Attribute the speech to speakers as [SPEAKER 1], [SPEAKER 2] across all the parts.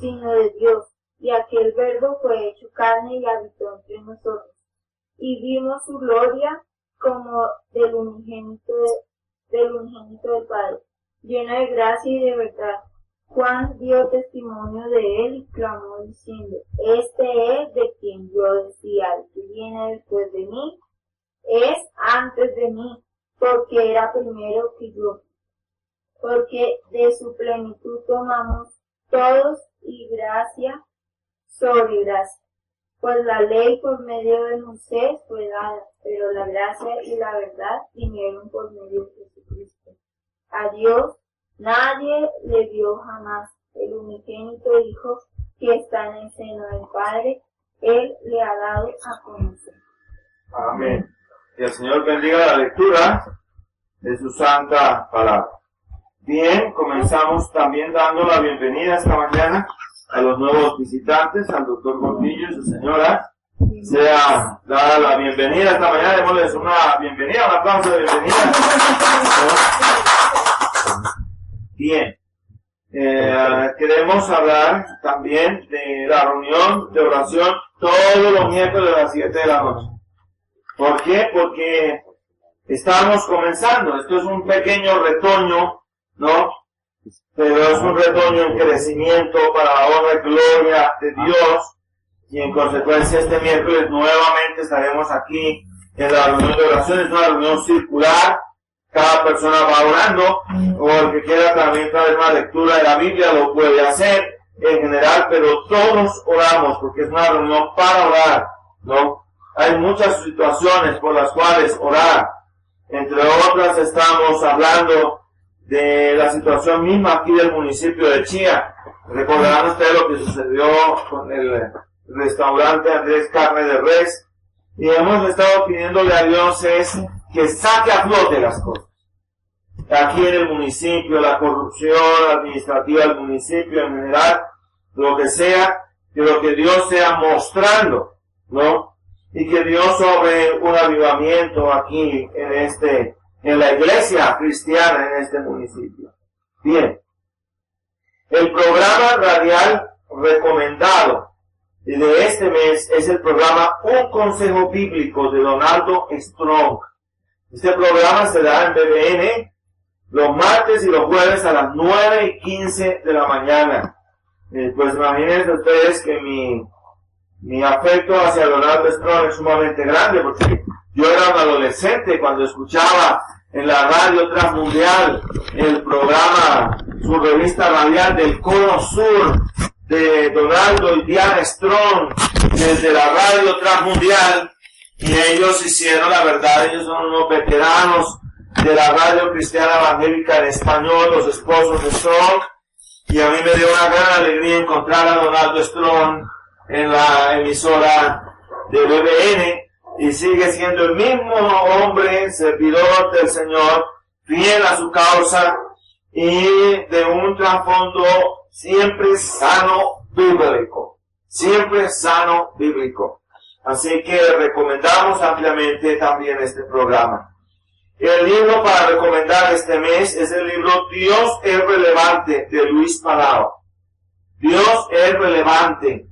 [SPEAKER 1] sino de Dios, y aquel Verbo fue hecho carne y habitó entre nosotros. Y vimos su gloria como del unigénito del Padre, lleno de gracia y de verdad. Juan dio testimonio de él y clamó diciendo: Este es de quien yo decía, el que viene después de mí, es antes de mí, porque era primero que yo. Porque de su plenitud tomamos todos y gracia sobre gracia. Pues la ley por medio de Moisés fue dada, pero la gracia y la verdad vinieron por medio de Jesucristo. A Dios nadie le vio jamás. El unigénito Hijo que está en el seno del Padre, Él le ha dado a conocer.
[SPEAKER 2] Amén. Que el Señor bendiga la lectura de su santa palabra. Bien, comenzamos también dando la bienvenida esta mañana a los nuevos visitantes, al doctor Gordillo y su señora. Sea dada la bienvenida esta mañana, démosles una bienvenida, un aplauso de bienvenida. Bien, queremos hablar también de la reunión de oración todos los miércoles a las 7 de la noche. ¿Por qué? Porque estamos comenzando, esto es un pequeño retoño, ¿no? Pero es un retoño en crecimiento para la honra y gloria de Dios, y en consecuencia este miércoles nuevamente estaremos aquí en la reunión de oración. Es una reunión circular, cada persona va orando, o el que quiera también traer una lectura de la Biblia lo puede hacer en general, pero todos oramos porque es una reunión para orar, ¿no? Hay muchas situaciones por las cuales orar, entre otras estamos hablando de la situación misma aquí del municipio de Chía. Recordarán ustedes lo que sucedió con el restaurante Andrés Carne de Res, y hemos estado pidiéndole a Dios es que saque a flote las cosas. Aquí en el municipio, la corrupción administrativa del municipio en general, lo que sea, que lo que Dios sea mostrando, ¿no? Y que Dios sobre un avivamiento aquí en la iglesia cristiana en este municipio. Bien. El programa radial recomendado de este mes es el programa Un Consejo Bíblico de Donaldo Strong. Este programa se da en BBN los martes y los jueves a las 9:15 de la mañana. Pues imagínense ustedes que mi afecto hacia Donaldo Strong es sumamente grande, porque yo era un adolescente cuando escuchaba en la radio transmundial el programa, su revista radial del Cono Sur, de Donaldo y Diana Strong, desde la radio transmundial, y ellos hicieron, la verdad, ellos son unos veteranos de la radio cristiana evangélica en español, los esposos de Strong, y a mí me dio una gran alegría encontrar a Donaldo Strong en la emisora de BBN, y sigue siendo el mismo hombre, servidor del Señor, fiel a su causa, y de un trasfondo siempre sano bíblico. Siempre sano bíblico. Así que recomendamos ampliamente también este programa. El libro para recomendar este mes es el libro Dios es relevante, de Luis Palau. Dios es relevante,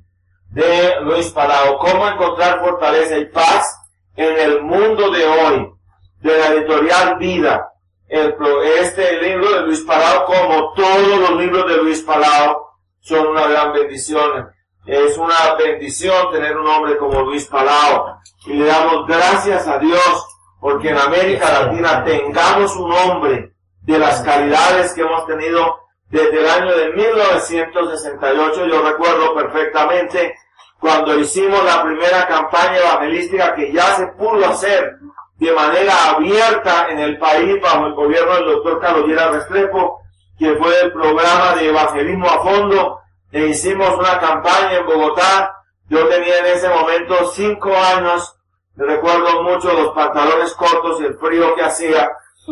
[SPEAKER 2] de Luis Palau. Cómo encontrar fortaleza y paz en el mundo de hoy, de la editorial Vida. Este libro de Luis Palau, como todos los libros de Luis Palau, son una gran bendición. Es una bendición tener un hombre como Luis Palau, y le damos gracias a Dios porque en América Latina tengamos un hombre de las calidades que hemos tenido desde el año de 1968. Yo recuerdo perfectamente cuando hicimos la primera campaña evangelística que ya se pudo hacer de manera abierta en el país bajo el gobierno del doctor Carlos Lleras Restrepo, que fue el programa de evangelismo a fondo, e hicimos una campaña en Bogotá. Yo tenía en ese momento 5 años, recuerdo mucho los pantalones cortos y el frío que hacía,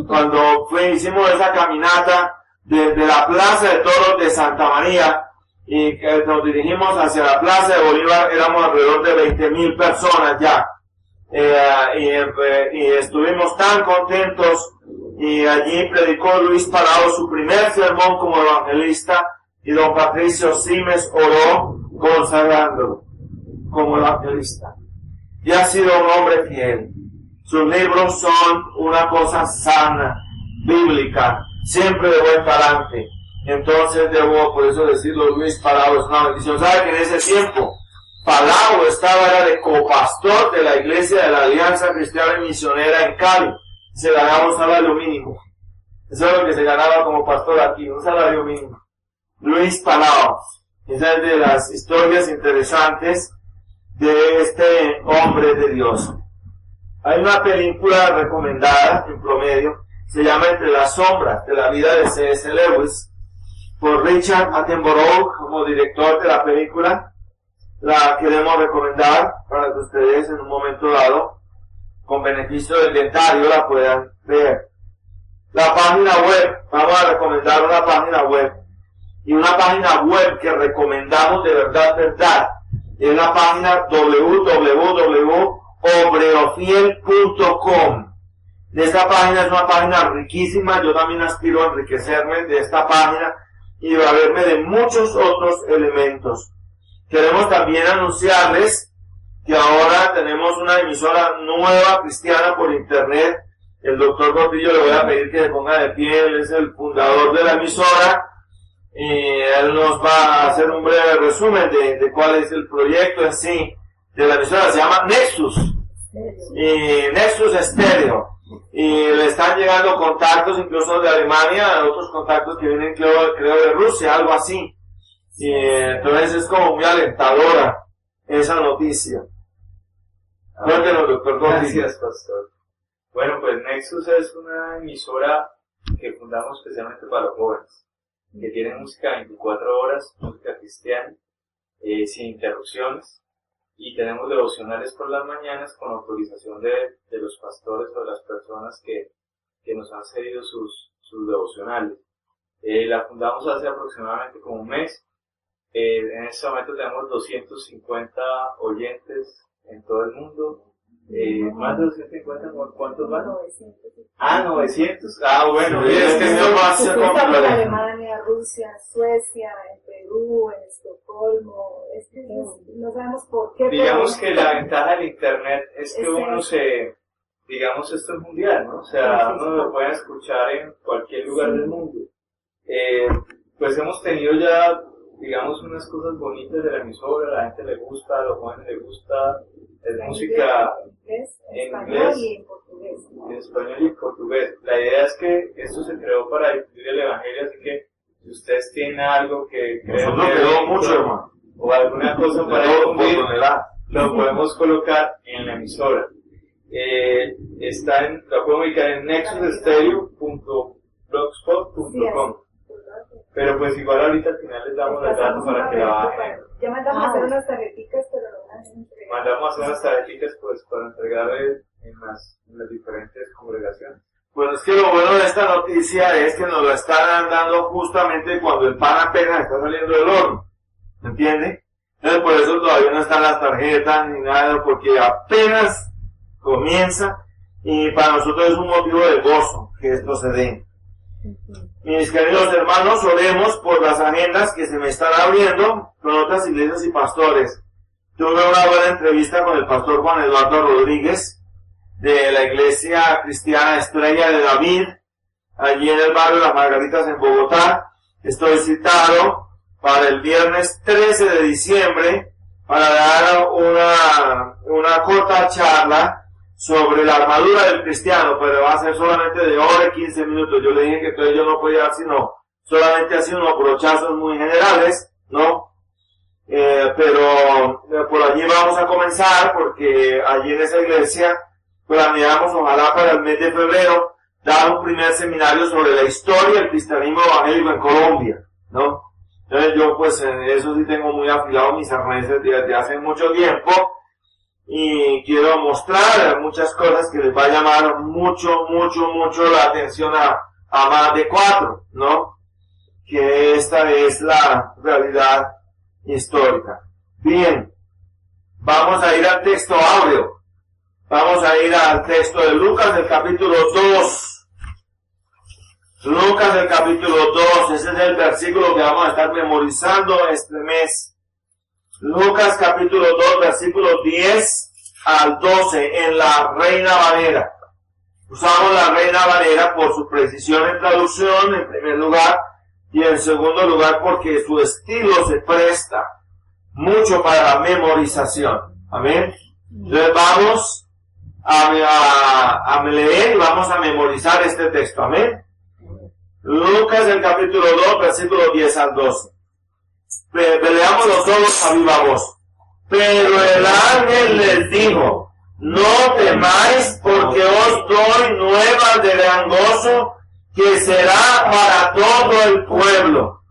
[SPEAKER 2] cuando hicimos esa caminata desde la Plaza de Toros de Santa María, y nos dirigimos hacia la Plaza de Bolívar. Éramos alrededor de 20,000 personas ya, y estuvimos tan contentos, y allí predicó Luis Palau su primer sermón como evangelista, y don Patricio Simes oró consagrándolo como evangelista. Y ha sido un hombre fiel. Sus libros son una cosa sana, bíblica, siempre de buen talante. Entonces debo por eso decirlo, Luis Palau es una bendición. ¿Sabe que en ese tiempo Palau era de copastor de la iglesia de la Alianza Cristiana y Misionera en Cali? Se ganaba un salario mínimo. Eso es lo que se ganaba como pastor aquí, un salario mínimo. Luis Palau. Esa es de las historias interesantes de este hombre de Dios. Hay una película recomendada en promedio, se llama Entre las sombras de la vida de C.S. Lewis, por Richard Attenborough como director de la película. La queremos recomendar para que ustedes en un momento dado, con beneficio del inventario, la puedan ver. La página web, vamos a recomendar una página web, y una página web que recomendamos de verdad, es la página www.obrerofiel.com. Esta página es una página riquísima, yo también aspiro a enriquecerme de esta página y a verme de muchos otros elementos. Queremos también anunciarles que ahora tenemos una emisora nueva cristiana por internet. El doctor Gordillo le voy a pedir que se ponga de pie, él es el fundador de la emisora. Y él nos va a hacer un breve resumen de cuál es el proyecto en sí de la emisora. Se llama Nexus, y Nexus Estéreo, y le están llegando contactos incluso de Alemania, otros contactos que vienen creo de Rusia, algo así, y entonces es como muy alentadora esa noticia. Cuéntenos, doctor.
[SPEAKER 3] Gracias, pastor. Bueno, pues Nexus es una emisora que fundamos especialmente para los jóvenes, que tiene música 24 horas, música cristiana, sin interrupciones, y tenemos devocionales por las mañanas con autorización de los pastores o de las personas que nos han cedido sus devocionales. La fundamos hace aproximadamente como un mes. En este momento tenemos 250 oyentes en todo el mundo. Más de 250, ¿cuántos van? 900.
[SPEAKER 2] Bueno, es que no va a ser
[SPEAKER 1] complejo. En Alemania, Rusia, Suecia, en Perú, en Estocolmo, es que no sabemos por qué.
[SPEAKER 3] Digamos que la ventaja del internet es que uno digamos esto es mundial, ¿no? O sea, uno lo puede escuchar en cualquier lugar del mundo. Pues hemos tenido ya, digamos, unas cosas bonitas de la emisora, a la gente le gusta, a los jóvenes les gusta, es música en inglés
[SPEAKER 1] y en portugués.
[SPEAKER 3] En español y en portugués. La idea es que esto se creó para difundir el evangelio, así que si ustedes tienen algo que creen o alguna cosa para difundir, lo podemos colocar en la emisora. Lo pueden ubicar en nexusestereo.blogspot.com. Pero pues igual ahorita al final les damos los datos para que la bajen.
[SPEAKER 1] Ya mandamos a hacer unas tarjeticas, pero no van a entregar.
[SPEAKER 3] Mandamos a hacer unas tarjeticas pues para entregar en las diferentes congregaciones.
[SPEAKER 2] Pues es que lo bueno de esta noticia es que nos lo están dando justamente cuando el pan apenas está saliendo del horno. ¿Entiende? Entonces por eso todavía no están las tarjetas ni nada, porque apenas comienza y para nosotros es un motivo de gozo que esto se dé. Mis queridos hermanos, oremos por las agendas que se me están abriendo con otras iglesias y pastores. Tuve una buena entrevista con el pastor Juan Eduardo Rodríguez de la iglesia cristiana Estrella de David, allí en el barrio de Las Margaritas en Bogotá. Estoy citado para el viernes 13 de diciembre para dar una corta charla sobre la armadura del cristiano, pero va a ser solamente de hora y 15 minutos. Yo le dije que entonces yo no podía dar sino solamente así unos brochazos muy generales, ¿no? Pero por allí vamos a comenzar, porque allí en esa iglesia planeamos, ojalá para el mes de febrero, dar un primer seminario sobre la historia del cristianismo evangélico en Colombia, ¿no? Entonces yo pues en eso sí tengo muy afilado mis arneses desde hace mucho tiempo, y quiero mostrar muchas cosas que les va a llamar mucho la atención a más de 4, ¿no? Que esta es la realidad histórica. Bien, vamos a ir al texto áureo. Vamos a ir al texto de Lucas, del capítulo 2. Lucas el capítulo 2, ese es el versículo que vamos a estar memorizando este mes. Lucas capítulo 2, versículos 10 al 12, en la Reina Valera. Usamos la Reina Valera por su precisión en traducción, en primer lugar, y en segundo lugar porque su estilo se presta mucho para la memorización. Amén. Entonces vamos a leer y vamos a memorizar este texto. Amén. Lucas el capítulo 2, versículos 10 al 12. Leámoslo todos a viva voz. Pero el ángel les dijo: no temáis, porque os doy nuevas de gran gozo, que será para todo el pueblo,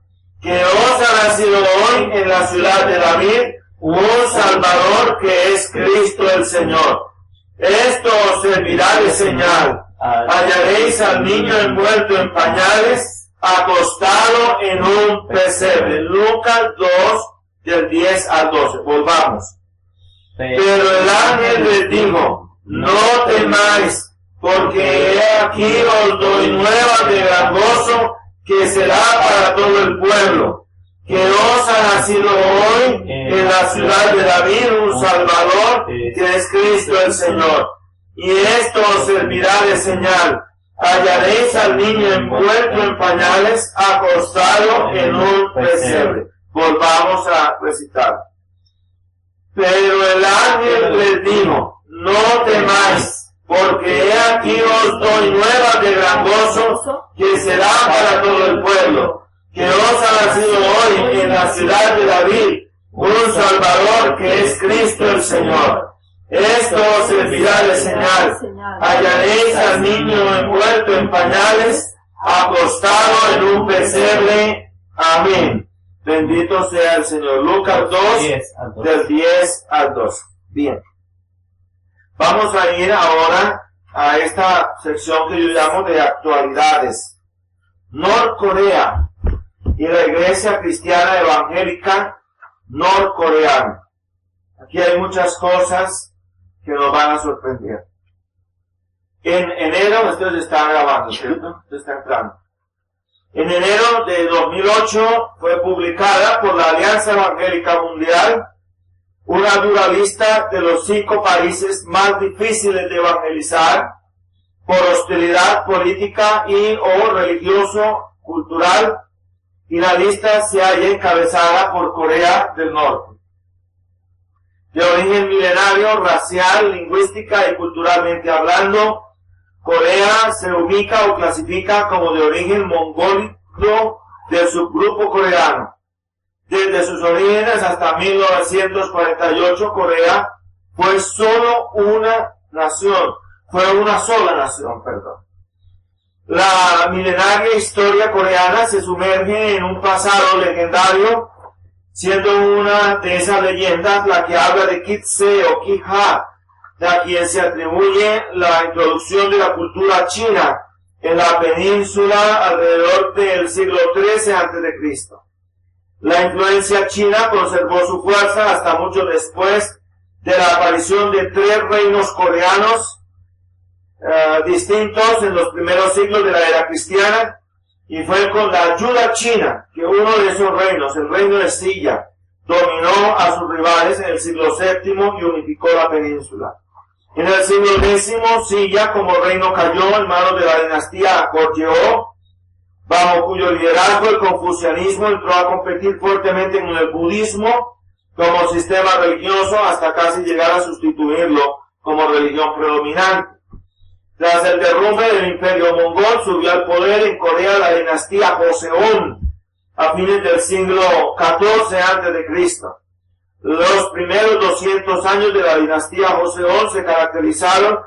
[SPEAKER 2] que os ha nacido hoy en la ciudad de David un Salvador, que es Cristo el Señor. Esto os servirá de señal: hallaréis al niño envuelto en pañales, acostado en un pesebre. Lucas 2, del 10 al 12. Volvamos. Pero el ángel les dijo: no temáis, porque he aquí os doy nuevas de gran gozo, que será para todo el pueblo, que os ha nacido hoy en la ciudad de David un Salvador, que es Cristo el Señor. Y esto os servirá de señal: hallaréis al niño envuelto en pañales, acostado en un pesebre. Volvamos a recitar. Pero el ángel les dijo: no temáis, porque he aquí os doy nuevas de gran gozo, que será para todo el pueblo, que os ha nacido hoy en la ciudad de David un Salvador, que es Cristo el Señor. Esto os servirá de señal: hallaréis al niño envuelto en pañales, acostado en un pesebre. Amén. Bendito sea el Señor. Lucas 2, del 10 al 12. Bien. Vamos a ir ahora a esta sección que yo llamo de actualidades. Norcorea y la Iglesia Cristiana Evangélica Norcoreana. Aquí hay muchas cosas que nos van a sorprender. En enero, esto se está grabando, ¿cierto? Se está entrando. En enero de 2008 fue publicada por la Alianza Evangélica Mundial una dura lista de los 5 países más difíciles de evangelizar por hostilidad política y o religioso-cultural, y la lista se halla encabezada por Corea del Norte. De origen milenario, racial, lingüística y culturalmente hablando, Corea se ubica o clasifica como de origen mongólico del subgrupo coreano. Desde sus orígenes hasta 1948, Corea fue solo una nación, La milenaria historia coreana se sumerge en un pasado legendario, siendo una de esas leyendas la que habla de Kitse o Ki-ha, a quien se atribuye la introducción de la cultura china en la península alrededor del siglo XIII a.C. La influencia china conservó su fuerza hasta mucho después de la aparición de 3 reinos coreanos distintos en los primeros siglos de la era cristiana, y fue con la ayuda china que uno de esos reinos, el reino de Silla, dominó a sus rivales en el siglo VII y unificó la península. En el siglo X, Silla como reino cayó en manos de la dinastía Goryeo, bajo cuyo liderazgo el confucianismo entró a competir fuertemente con el budismo como sistema religioso, hasta casi llegar a sustituirlo como religión predominante. Tras el derrumbe del imperio mongol, subió al poder en Corea la dinastía Joseon a fines del siglo XIV a.C. Los primeros 200 años de la dinastía Joseon se caracterizaron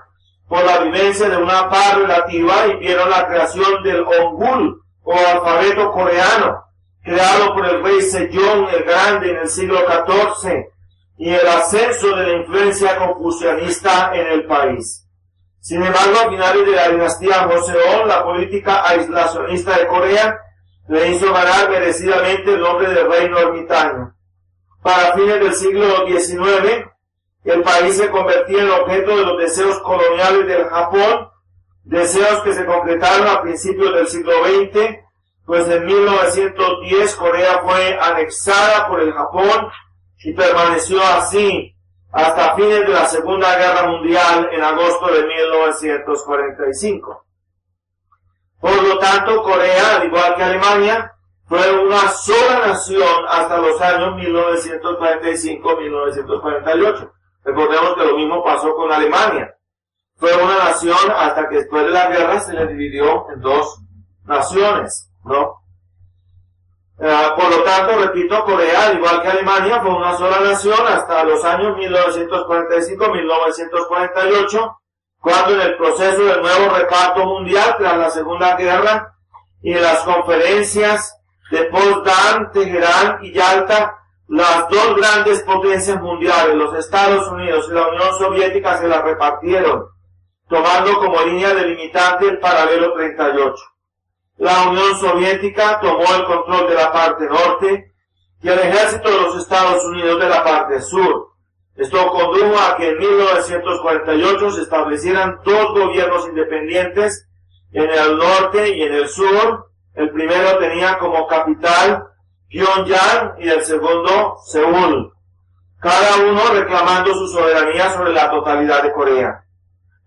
[SPEAKER 2] por la vivencia de una paz relativa y vieron la creación del Hangul, o alfabeto coreano, creado por el rey Sejong el Grande en el siglo XIV, y el ascenso de la influencia confucianista en el país. Sin embargo, a finales de la dinastía Joseon, la política aislacionista de Corea le hizo ganar merecidamente el nombre de reino ermitaño. Para fines del siglo XIX, el país se convertía en objeto de los deseos coloniales del Japón, deseos que se concretaron a principios del siglo XX, pues en 1910 Corea fue anexada por el Japón y permaneció así hasta fines de la Segunda Guerra Mundial en agosto de 1945. Por lo tanto, Corea, al igual que Alemania, fue una sola nación hasta los años 1945-1948. Recordemos que lo mismo pasó con Alemania. Fue una nación hasta que después de la guerra se le dividió en dos naciones, ¿no? Por lo tanto, repito, Corea, al igual que Alemania, fue una sola nación hasta los años 1945-1948, cuando en el proceso del nuevo reparto mundial tras la Segunda Guerra y en las conferencias de Potsdam, Teherán y Yalta, las dos grandes potencias mundiales, los Estados Unidos y la Unión Soviética, se las repartieron, tomando como línea delimitante el paralelo 38. La Unión Soviética tomó el control de la parte norte y el ejército de los Estados Unidos de la parte sur. Esto condujo a que en 1948 se establecieran dos gobiernos independientes en el norte y en el sur. El primero tenía como capital Pyongyang y el segundo Seúl, cada uno reclamando su soberanía sobre la totalidad de Corea.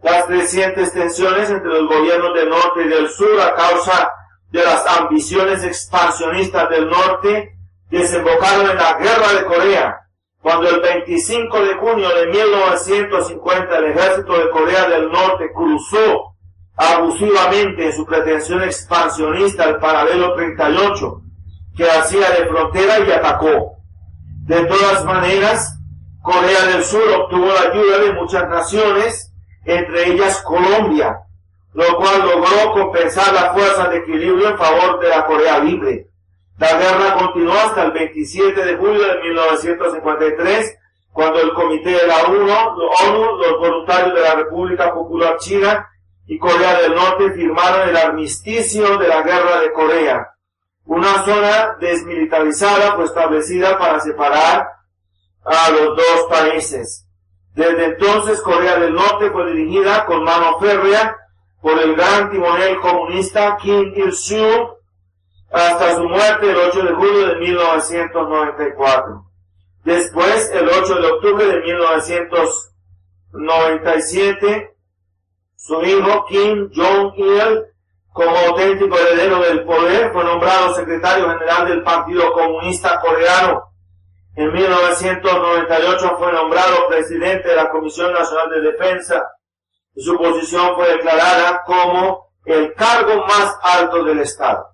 [SPEAKER 2] Las crecientes tensiones entre los gobiernos del norte y del sur a causa de las ambiciones expansionistas del norte desembocaron en la Guerra de Corea, cuando el 25 de junio de 1950 el ejército de Corea del Norte cruzó abusivamente en su pretensión expansionista el paralelo 38, que hacía de frontera, y atacó. De todas maneras, Corea del Sur obtuvo la ayuda de muchas naciones, entre ellas Colombia, lo cual logró compensar las fuerzas de equilibrio en favor de la Corea libre. La guerra continuó hasta el 27 de julio de 1953, cuando el Comité de la ONU, los voluntarios de la República Popular China y Corea del Norte firmaron el armisticio de la Guerra de Corea. Una zona desmilitarizada fue establecida para separar a los dos países. Desde entonces, Corea del Norte fue dirigida con mano férrea por el gran timonel comunista Kim Il-sung hasta su muerte el 8 de julio de 1994. Después, el 8 de octubre de 1997, su hijo Kim Jong-il, como auténtico heredero del poder, fue nombrado secretario general del Partido Comunista Coreano. En 1998 fue nombrado presidente de la Comisión Nacional de Defensa y su posición fue declarada como el cargo más alto del Estado.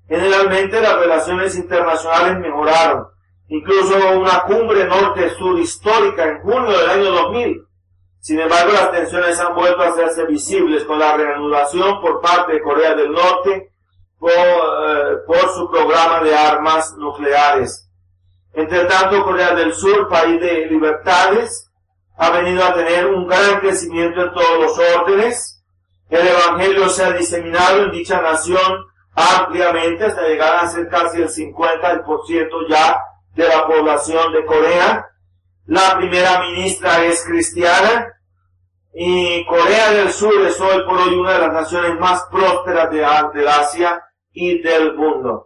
[SPEAKER 2] Generalmente las relaciones internacionales mejoraron. Incluso hubo una cumbre norte-sur histórica en junio del año 2000. Sin embargo, las tensiones han vuelto a hacerse visibles con la reanudación por parte de Corea del Norte por su programa de armas nucleares. Entre tanto, Corea del Sur, país de libertades, ha venido a tener un gran crecimiento en todos los órdenes. El Evangelio se ha diseminado en dicha nación ampliamente hasta llegar a ser casi el 50% ya de la población de Corea. La primera ministra es cristiana y Corea del Sur es hoy por hoy una de las naciones más prósperas de Asia y del mundo.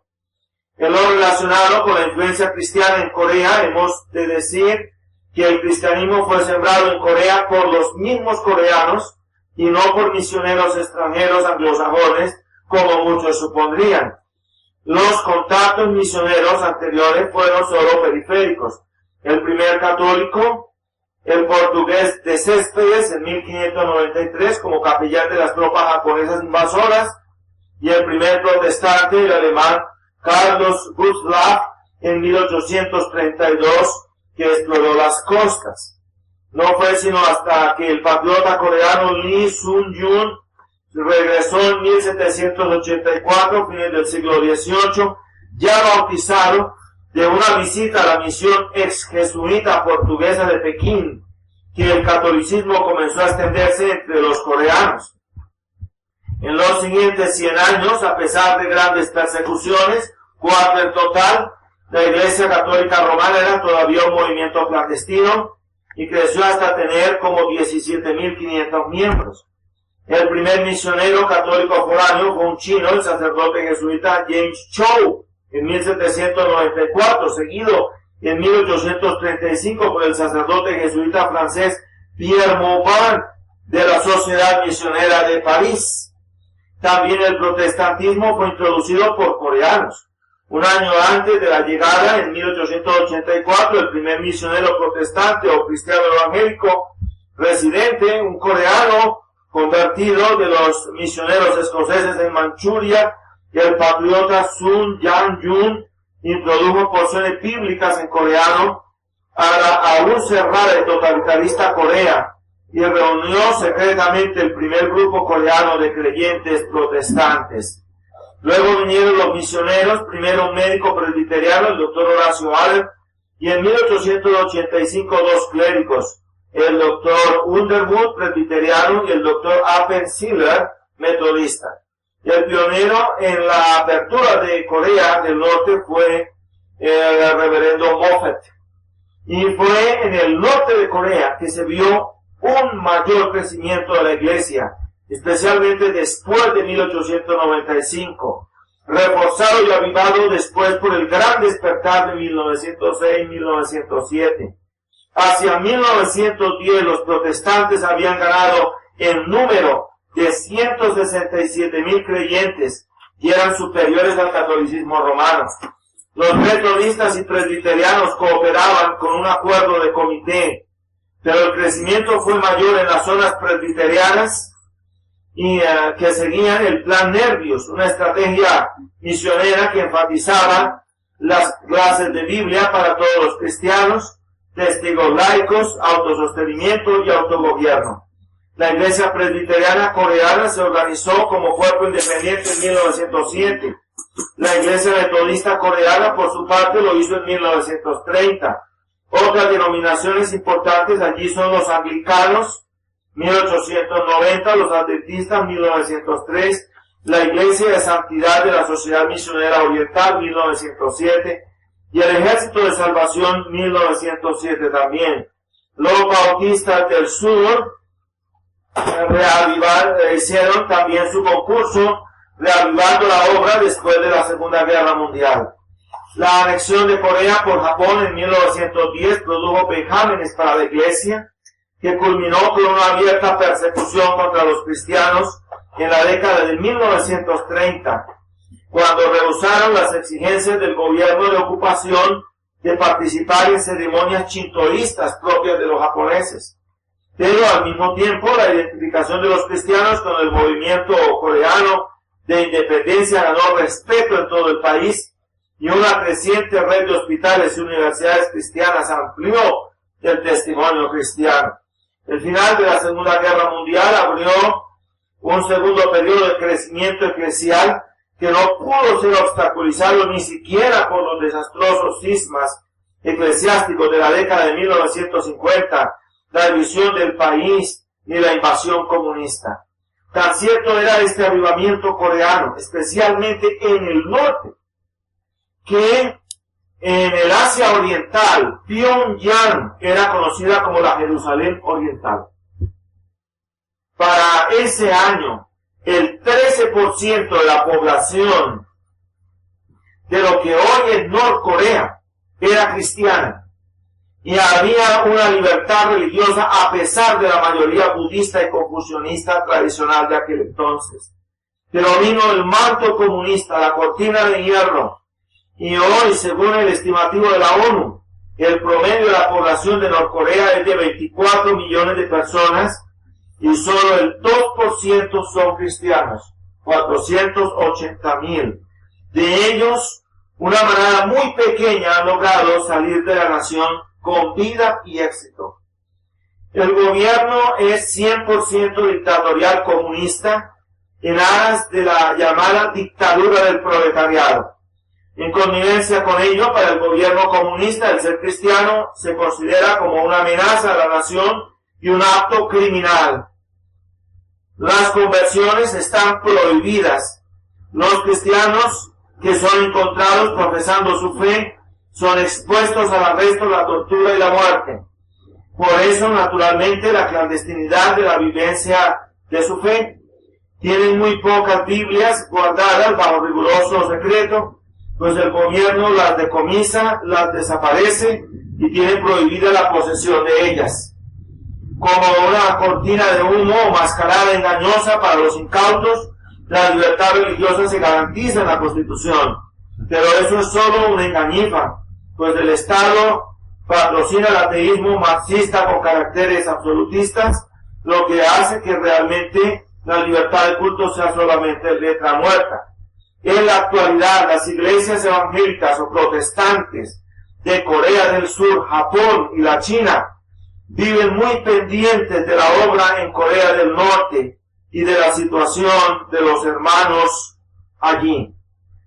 [SPEAKER 2] En lo relacionado con la influencia cristiana en Corea, hemos de decir que el cristianismo fue sembrado en Corea por los mismos coreanos y no por misioneros extranjeros anglosajones, como muchos supondrían. Los contactos misioneros anteriores fueron solo periféricos. El primer católico, el portugués de Céspedes en 1593 como capellán de las tropas japonesas invasoras, y el primer protestante, el alemán Carlos Gustaf, en 1832, que exploró las costas. No fue sino hasta que el patriota coreano Lee Sun-yun regresó en 1784, fines del siglo XVIII, ya bautizado, de una visita a la misión ex jesuita portuguesa de Pekín, que el catolicismo comenzó a extenderse entre los coreanos. En los siguientes 100 años, a pesar de grandes persecuciones, 4 en total, la Iglesia Católica Romana era todavía un movimiento clandestino y creció hasta tener como 17.500 miembros. El primer misionero católico foráneo fue un chino, el sacerdote jesuita James Chow, en 1794, seguido en 1835 por el sacerdote jesuita francés Pierre Maubert de la Sociedad Misionera de París. También el protestantismo fue introducido por coreanos. Un año antes de la llegada, en 1884, el primer misionero protestante o cristiano evangélico residente, un coreano convertido de los misioneros escoceses en Manchuria, el patriota Sun Yang-jun, introdujo porciones bíblicas en coreano a la aún cerrada y totalitarista Corea y reunió secretamente el primer grupo coreano de creyentes protestantes. Luego vinieron los misioneros, primero un médico presbiteriano, el doctor Horacio Allen, y en 1885 dos clérigos, el doctor Underwood, presbiteriano, y el doctor Appen Siller, metodista. Y el pionero en la apertura de Corea del Norte fue el reverendo Moffat. Y fue en el norte de Corea que se vio un mayor crecimiento de la iglesia, especialmente después de 1895, reforzado y avivado después por el gran despertar de 1906-1907. Hacia 1910 los protestantes habían ganado en número de 167,000 creyentes y eran superiores al catolicismo romano. Los metodistas y presbiterianos cooperaban con un acuerdo de comité, pero el crecimiento fue mayor en las zonas presbiterianas y que seguían el plan Nervius, una estrategia misionera que enfatizaba las clases de Biblia para todos los cristianos, testigos laicos, autosostenimiento y autogobierno. La iglesia presbiteriana coreana se organizó como cuerpo independiente en 1907. La iglesia metodista coreana, por su parte, lo hizo en 1930. Otras denominaciones importantes allí son los anglicanos, 1890, los adventistas, 1903, la Iglesia de Santidad de la Sociedad Misionera Oriental, 1907, y el Ejército de Salvación, 1907 también. Los bautistas del sur hicieron también su concurso, reavivando la obra después de la Segunda Guerra Mundial. La anexión de Corea por Japón en 1910 produjo vejámenes para la Iglesia, que culminó con una abierta persecución contra los cristianos en la década de 1930, cuando rehusaron las exigencias del gobierno de ocupación de participar en ceremonias shintoístas propias de los japoneses. Pero al mismo tiempo la identificación de los cristianos con el movimiento coreano de independencia ganó respeto en todo el país, y una creciente red de hospitales y universidades cristianas amplió el testimonio cristiano. El final de la Segunda Guerra Mundial abrió un segundo periodo de crecimiento eclesial que no pudo ser obstaculizado ni siquiera por los desastrosos cismas eclesiásticos de la década de 1950, la división del país ni la invasión comunista. Tan cierto era este avivamiento coreano, especialmente en el norte, que en el Asia Oriental, Pyongyang era conocida como la Jerusalén Oriental. Para ese año, el 13% de la población de lo que hoy es Norcorea era cristiana, y había una libertad religiosa a pesar de la mayoría budista y confucionista tradicional de aquel entonces. Pero vino el manto comunista, la cortina de hierro, y hoy, según el estimativo de la ONU, el promedio de la población de Norcorea es de 24 millones de personas y solo el 2% son cristianos, 480,000. De ellos, una manada muy pequeña ha logrado salir de la nación con vida y éxito. El gobierno es 100% dictatorial comunista en aras de la llamada dictadura del proletariado. En connivencia con ello, para el gobierno comunista, el ser cristiano se considera como una amenaza a la nación y un acto criminal. Las conversiones están prohibidas. Los cristianos que son encontrados profesando su fe son expuestos al arresto, la tortura y la muerte. Por eso, naturalmente, la clandestinidad de la vivencia de su fe. Tienen muy pocas Biblias guardadas bajo riguroso secreto, pues el gobierno las decomisa, las desaparece y tiene prohibida la posesión de ellas. Como una cortina de humo o mascarada engañosa para los incautos, la libertad religiosa se garantiza en la Constitución. Pero eso es solo una engañifa, pues el Estado patrocina el ateísmo marxista con caracteres absolutistas, lo que hace que realmente la libertad de culto sea solamente letra muerta. En la actualidad, las iglesias evangélicas o protestantes de Corea del Sur, Japón y la China viven muy pendientes de la obra en Corea del Norte y de la situación de los hermanos allí.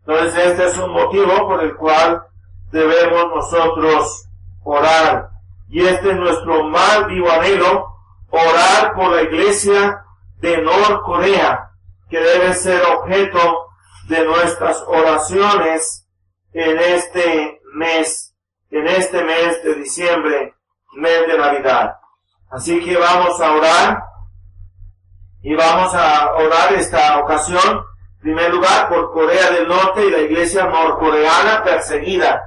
[SPEAKER 2] Entonces este es un motivo por el cual debemos nosotros orar. Y este es nuestro más vivo anhelo, orar por la iglesia de Norcorea, que debe ser objeto de nuestras oraciones en este mes de diciembre, mes de Navidad. Así que vamos a orar, y vamos a orar esta ocasión, en primer lugar, por Corea del Norte y la iglesia norcoreana perseguida.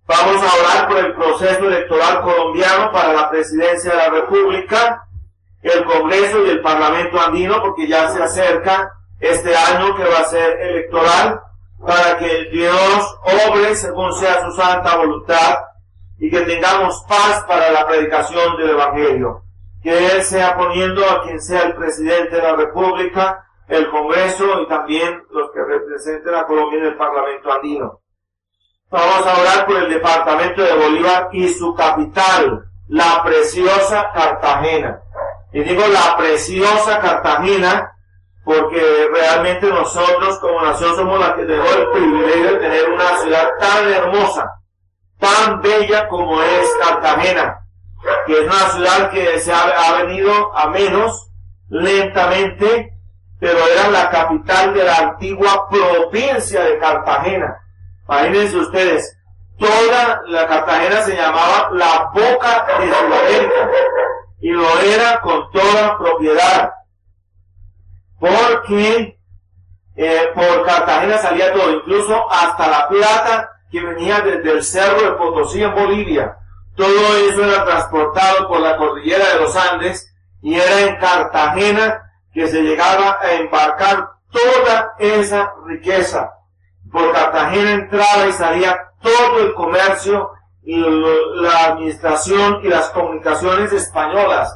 [SPEAKER 2] Vamos a orar por el proceso electoral colombiano para la presidencia de la República, el Congreso y el Parlamento andino, porque ya se acerca este año que va a ser electoral, para que Dios obre según sea su santa voluntad y que tengamos paz para la predicación del Evangelio. Que Él sea poniendo a quien sea el presidente de la República, el Congreso y también los que representen a Colombia en el Parlamento andino. Vamos a orar por el departamento de Bolívar y su capital, la preciosa Cartagena. Y digo la preciosa Cartagena porque realmente nosotros como nación somos la que tenemos el privilegio de tener una ciudad tan hermosa, tan bella como es Cartagena, que es una ciudad que se ha venido a menos lentamente, pero era la capital de la antigua provincia de Cartagena. Imagínense ustedes, toda la Cartagena se llamaba la Boca de Sudamérica, y lo era con toda propiedad, porque por Cartagena salía todo, incluso hasta la plata que venía desde el Cerro de Potosí en Bolivia. Todo eso era transportado por la cordillera de los Andes, y era en Cartagena que se llegaba a embarcar toda esa riqueza. Por Cartagena entraba y salía todo el comercio y la administración y las comunicaciones españolas.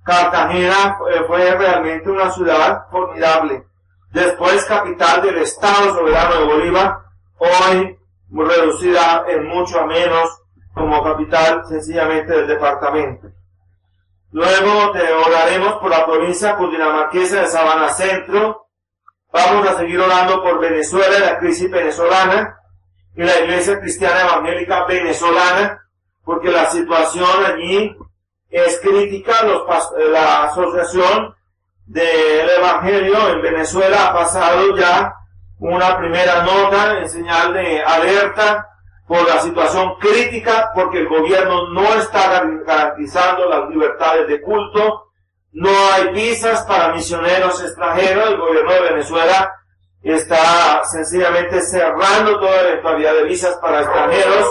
[SPEAKER 2] Cartagena fue realmente una ciudad formidable. Después capital del Estado Soberano de Bolívar, hoy reducida en mucho a menos como capital sencillamente del departamento. Luego te oraremos por la provincia cundinamarquesa de Sabana Centro. Vamos a seguir orando por Venezuela y la crisis venezolana y la Iglesia Cristiana Evangélica Venezolana, porque la situación allí es crítica. La Asociación del Evangelio en Venezuela ha pasado ya una primera nota en señal de alerta por la situación crítica, porque el gobierno no está garantizando las libertades de culto. No hay visas para misioneros extranjeros. El gobierno de Venezuela está sencillamente cerrando toda eventualidad de visas para extranjeros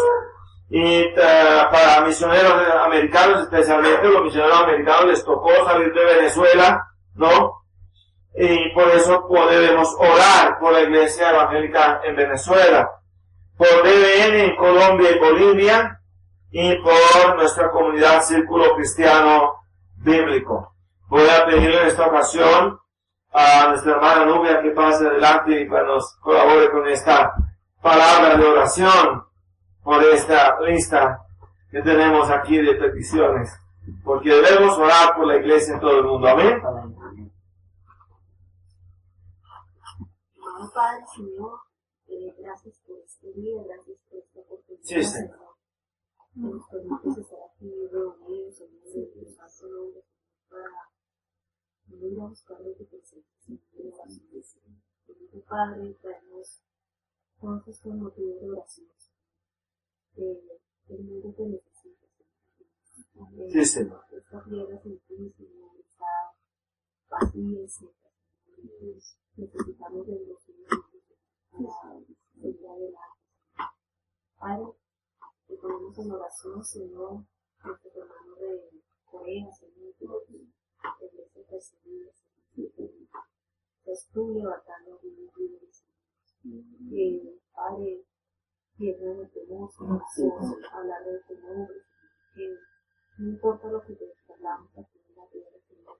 [SPEAKER 2] y para misioneros americanos, especialmente los misioneros americanos les tocó salir de Venezuela, ¿no? Y por eso debemos orar por la Iglesia Evangélica en Venezuela, por DBN en Colombia y Bolivia, y por nuestra comunidad Círculo Cristiano Bíblico. Voy a pedirle en esta ocasión a nuestra hermana Nubia que pase adelante y nos colabore con esta palabra de oración por esta lista que tenemos aquí de peticiones, porque debemos orar por la iglesia en todo el mundo. Amén.
[SPEAKER 1] Padre, Señor, gracias por este día, gracias por esta oportunidad.
[SPEAKER 2] Sí, sí.
[SPEAKER 1] Nos permites estar aquí reunidos en medio de los pastores para venir a buscar lo que te sientes. Padre, traemos todos estos motivos de oración. El mundo te necesita.
[SPEAKER 2] Sí, Señor.
[SPEAKER 1] Esta tierra sin ti, Señor, está
[SPEAKER 4] y etcétera. Necesitamos de los para seguir adelante. Padre, te ponemos en oración, Señor, nuestros hermanos de Corea, Señor, de iglesia perseguida, Señor. Estás tú levantando a los líderes, Señor. Padre, tierra de tu voz, oración, hablar de tu nombre, que no importa lo que te hablamos aquí en la tierra, Señor,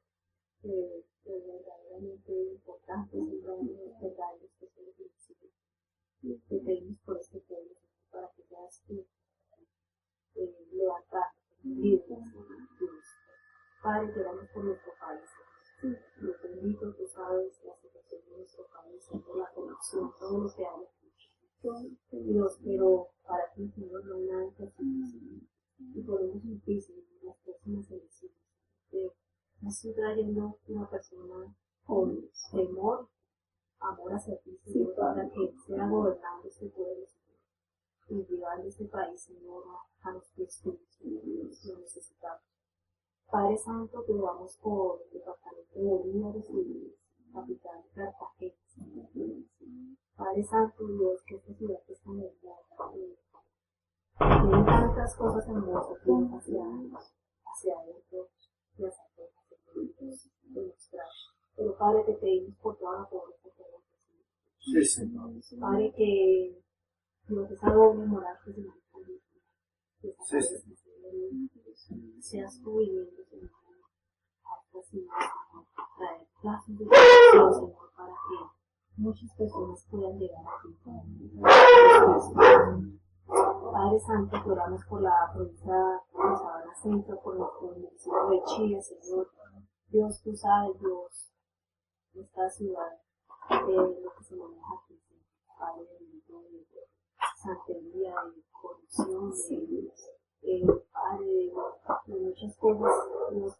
[SPEAKER 4] que es verdaderamente importante, Señor, es verdaderos que son los principios. Te pedimos por este pueblo, para que puedas levantar líderes, Dios. Padre, te damos por nuestro país. Lo bendito, tú sabes la situación de nuestro país, Señor, la corrupción, todo lo que hay. Dios, pero para ti, Señor, no hay nada imposible. Y podemos sentir, Señor, las próximas elecciones. Me estoy trayendo una persona con temor, amor hacia ti, Señor, para que sea gobernando este pueblo, Señor, y llevando este país, Señor, a los pies tuyos, Señor, lo necesitamos. Padre Santo, te damos por el departamento de Bolívar y capital de Cartagena, Señor. Padre Santo, Dios, que esta ciudad es tan hermosa, tiene tantas cosas hermosas, Dios, hacia adentro y hacia afuera, Señor, demostrar. Pero Padre, te pedimos por toda la pobreza que hay,
[SPEAKER 2] Sí, Señor.
[SPEAKER 4] Padre, que Dios, esa doble moral que se maneja en
[SPEAKER 2] Sí, sí.
[SPEAKER 4] seas tú viviendo, Señor, a esta ciudad, Señor, traer clases de educación, Señor, para que muchas personas puedan llegar a ti. Padre Santo, te oramos por la provincia de Sabana Centro, por nuestro municipio de Chía, Señor. Dios, tú sabes, Dios, esta ciudad, lo que se maneja aquí, Padre, de santería, de corrupción, Padre, de muchas cosas,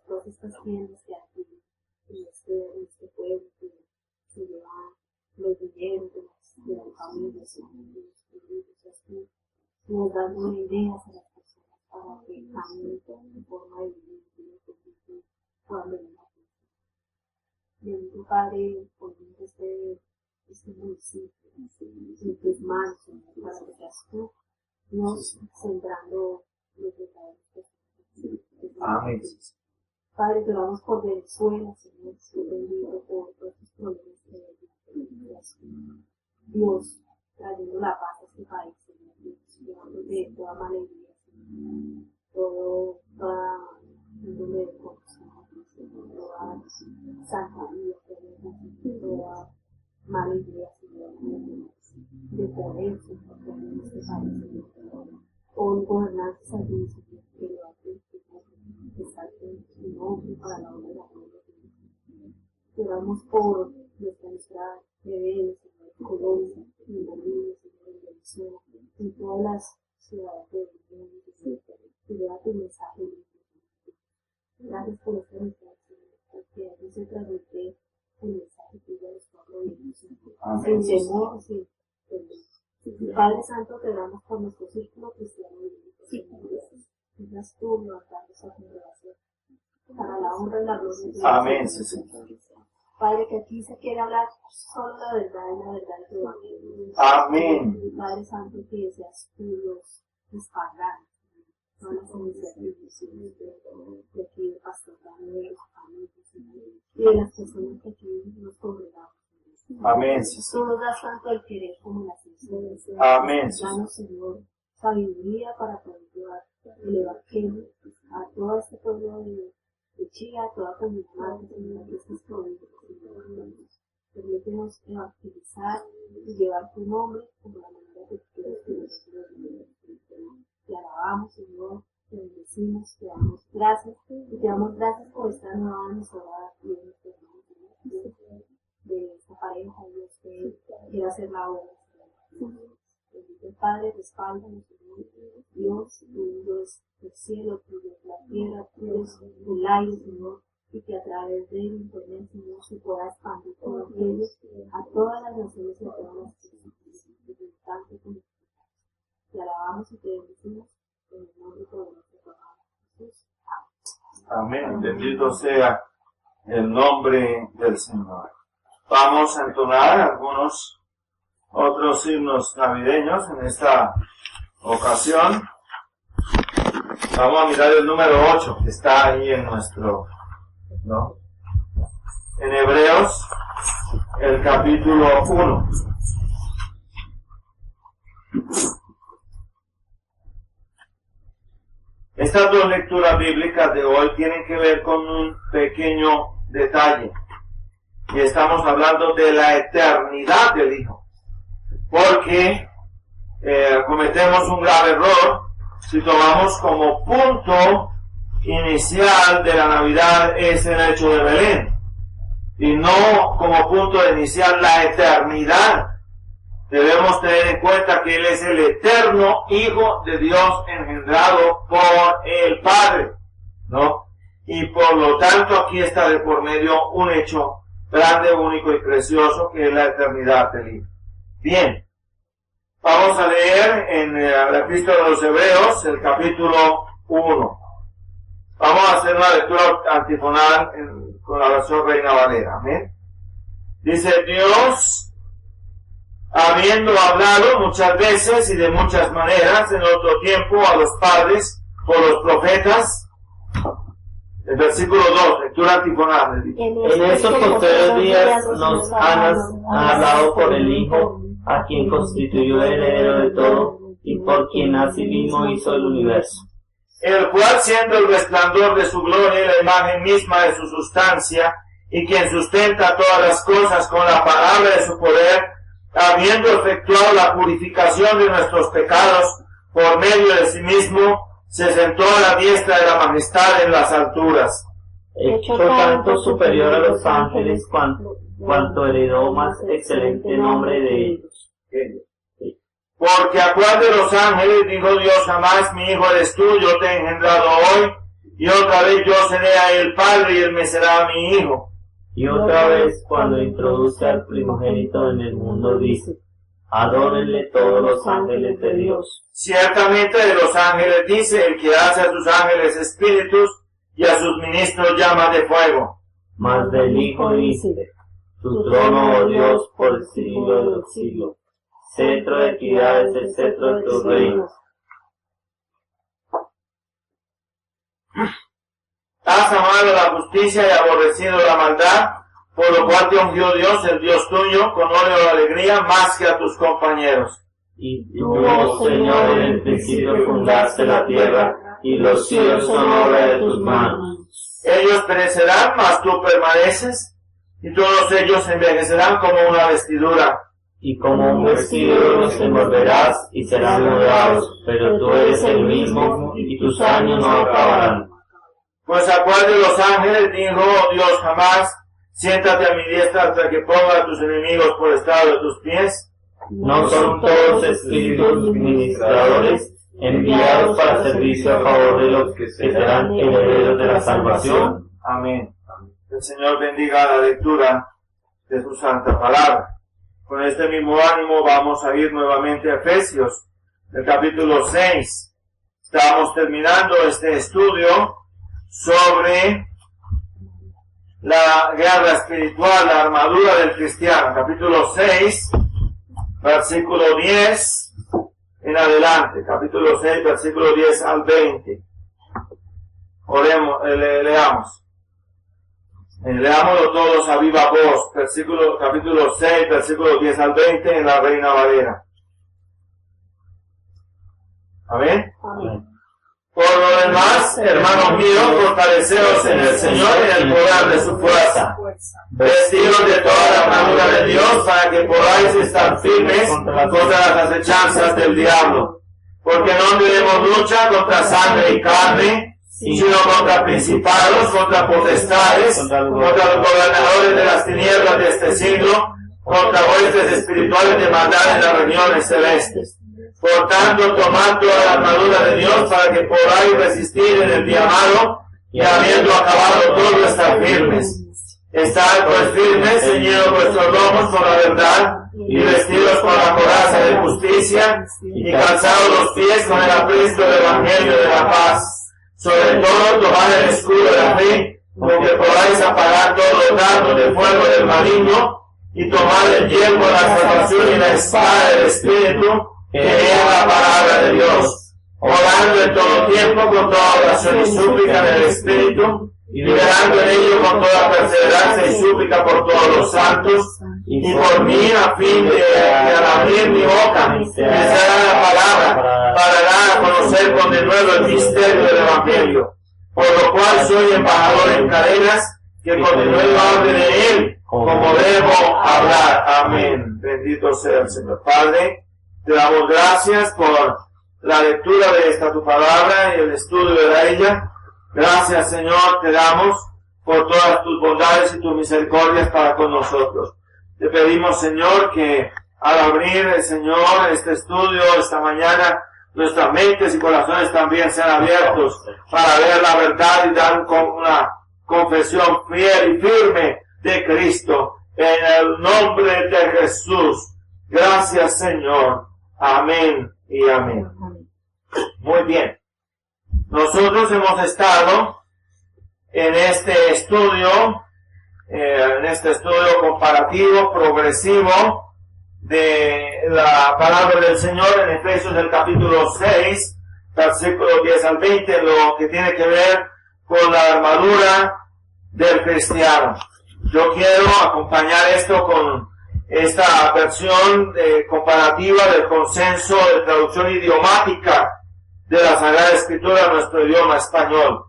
[SPEAKER 4] todas estas tiendas que hay en este pueblo, que se llevan los dineros de las familias, Señor, nos dan buenas ideas a las personas para que cambien de forma de vivir, de puedan venir a ti. Bendito Padre, ponemos este municipio en tus manos, Señor, para que seas tú, Dios, sembrando los verdaderos personas.
[SPEAKER 2] Amén.
[SPEAKER 4] Padre, te oramos por Venezuela, Señor, bendito por todos estos problemas que hay. Dios, trayendo la paz a este país, Señor, Dios, llevándote toda mala idea, Señor, toda índole de corrupción, Señor, toda santería, toda mala idea, Señor, de poder, Señor, en este país, Señor, con gobernantes allí, Señor, que levanten, que salten su nombre para la obra de la gloria de Dios. Te oramos por nuestra rebelde, Señor, en Colombia, en Bolivia, Señor, en Venezuela, en todas las ciudades del mundo, Señor, que lleva tu mensaje libre. Gracias por esta mensaje, Señor, porque aquí se transmite el mensaje tuyo a los cuatro vientos, sin temor, sin temor. Padre Santo, te damos por nuestro círculo cristiano bíblico, Señor. Seas tú levantando esa congregación para la honra y la gloria de Dios.
[SPEAKER 2] Amén, Señor.
[SPEAKER 4] Padre, que aquí se quiere hablar solo la verdad y la verdad de tu evangelio.
[SPEAKER 2] Amén.
[SPEAKER 4] Padre Santo, que seas tú los respaldando todas las iniciativas de aquí de Pastor Daniel, de los familias y de las personas que aquí nos congregamos.
[SPEAKER 2] Amén,
[SPEAKER 4] Tú
[SPEAKER 2] Señor.
[SPEAKER 4] nos das tanto el querer como la ciencia.
[SPEAKER 2] Amén, Señor.
[SPEAKER 4] Danos, Señor, sabiduría para poder llevar el evangelio a todo este pueblo de Chile, a toda comunidad, Señor, que estés prohibido, Señor. Permítenos evangelizar y llevar tu nombre como la manera que tú quieres que nosotros vivamos. Te alabamos, Señor, te bendecimos, te damos gracias y te damos gracias por esta nueva emisora y en nuestro hermano, Señor, de esta pareja, Dios, que quiera hacer la obra, Señor. Bendito Padre, respáldanos, Señor. Dios, tú eres el cielo, tú eres la tierra, tú eres el aire, Señor, y que a través del internet, Señor, se pueda expandir todo aquello a todas las naciones y a todas las personas. Te alabamos y te bendecimos en el nombre poderoso de Jesús.
[SPEAKER 2] Amén. Bendito sea el nombre del Señor. Vamos a entonar algunos otros himnos navideños en esta ocasión. Vamos a mirar el número 8 que está ahí en nuestro, ¿no? En Hebreos, el capítulo 1. Estas dos lecturas bíblicas de hoy tienen que ver con un pequeño detalle. Y estamos hablando de la eternidad del Hijo. Porque cometemos un grave error si tomamos como punto inicial de la Navidad ese hecho de Belén. Y no como punto inicial la eternidad. Debemos tener en cuenta que Él es el eterno Hijo de Dios engendrado por el Padre, ¿no? Y por lo tanto aquí está de por medio un hecho grande, único y precioso que es la eternidad del Hijo. Bien, vamos a leer en la Epístola de los Hebreos el capítulo 1. Vamos a hacer una lectura antifonal con la versión Reina Valera. Amén. Dice: Dios, habiendo hablado muchas veces y de muchas maneras en otro tiempo a los padres por los profetas. El versículo 2, lectura antifonal.
[SPEAKER 5] En estos postreros días nos han hablado por el Hijo, a quien constituyó heredero de todo, y por quien asimismo hizo el universo.
[SPEAKER 2] El cual, siendo el resplandor de su gloria y la imagen misma de su sustancia, y quien sustenta todas las cosas con la palabra de su poder, habiendo efectuado la purificación de nuestros pecados por medio de sí mismo, se sentó a la diestra de la majestad en las alturas.
[SPEAKER 5] Hecho tanto superior a los ángeles cuanto heredó más excelente nombre de ellos.
[SPEAKER 2] Porque a cuál de los ángeles dijo Dios jamás: mi hijo eres tú, yo te he engendrado hoy, y otra vez yo seré a él padre y él me será mi hijo.
[SPEAKER 5] Y otra vez, cuando introduce al primogénito en el mundo, dice: adórenle todos los ángeles de Dios.
[SPEAKER 2] Ciertamente de los ángeles dice: el que hace a sus ángeles espíritus y a sus ministros llamas de fuego.
[SPEAKER 5] Mas del Hijo dice: tu trono, oh Dios, por el siglo de los siglos. Cetro de equidad es el cetro de tu reino.
[SPEAKER 2] Has amado la justicia y aborrecido la maldad, por lo cual te ungió Dios, el Dios tuyo, con óleo de alegría más que a tus compañeros.
[SPEAKER 5] Y tú, oh Señor, en el principio fundaste la tierra, y los cielos son obra de tus manos.
[SPEAKER 2] Ellos perecerán, mas tú permaneces, y todos ellos envejecerán como una vestidura.
[SPEAKER 5] Y como un vestido los envolverás y serán mudados, pero tú eres el mismo, y tus años no acabarán.
[SPEAKER 2] Pues a cuál de los ángeles dijo Dios jamás: siéntate a mi diestra hasta que ponga a tus enemigos por estrado de tus pies?
[SPEAKER 5] ¿No son todos espíritus ministradores enviados para servicio a favor de los que serán herederos de la salvación?
[SPEAKER 2] Amén. El Señor bendiga la lectura de su santa palabra. Con este mismo ánimo vamos a ir nuevamente a Efesios, el capítulo 6. Estamos terminando este estudio sobre la guerra espiritual, la armadura del cristiano. Capítulo 6, versículo 10 en adelante. Capítulo 6, versículo 10 al 20. Oremos, leamos. Leámoslo todos a viva voz. Capítulo 6, versículo 10 al 20 en la Reina Valera. Amén.
[SPEAKER 4] Amén.
[SPEAKER 2] Por lo demás, hermanos míos, fortaleceos en el Señor y en el poder de su fuerza. Vestidos de toda la armadura de Dios para que podáis estar firmes contra las acechanzas del diablo. Porque no tenemos lucha contra sangre y carne, sino contra principados, contra potestades, contra los gobernadores de las tinieblas de este siglo, contra huestes espirituales de maldad en las regiones celestes. Por tanto, tomad toda la armadura de Dios para que podáis resistir en el día malo, y habiendo acabado todo, estar firmes. Estad pues firmes, ceñidos vuestros lomos con la verdad, y vestidos con la coraza de justicia, y calzados los pies con el apresto del evangelio de la paz. Sobre todo, tomad el escudo de la fe, con que podáis apagar todos los dardos de fuego del maligno, y tomar el yelmo de la salvación y la espada del Espíritu, que es la palabra de Dios, orando en todo tiempo con toda oración y súplica del Espíritu, y liberando en ello con toda perseverancia y súplica por todos los santos, y por mí, a fin de al abrir mi boca, que sea la palabra, para dar a conocer con denuedo el misterio del Evangelio, por lo cual soy embajador en cadenas, que con denuedo hable de él, como debo hablar. Amén. Bendito sea el Señor. Padre, te damos gracias por la lectura de esta tu palabra y el estudio de ella. Gracias, Señor, te damos por todas tus bondades y tus misericordias para con nosotros. Te pedimos, Señor, que al abrir, Señor, este estudio esta mañana, nuestras mentes y corazones también sean abiertos para ver la verdad y dar una confesión fiel y firme de Cristo, en el nombre de Jesús. Gracias, Señor. Amén y amén. Muy bien. Nosotros hemos estado en este estudio comparativo, progresivo, de la palabra del Señor en Efesios del capítulo 6, versículos 10 al 20, lo que tiene que ver con la armadura del cristiano. Yo quiero acompañar esto con esta versión comparativa del consenso de traducción idiomática de la Sagrada Escritura a nuestro idioma español.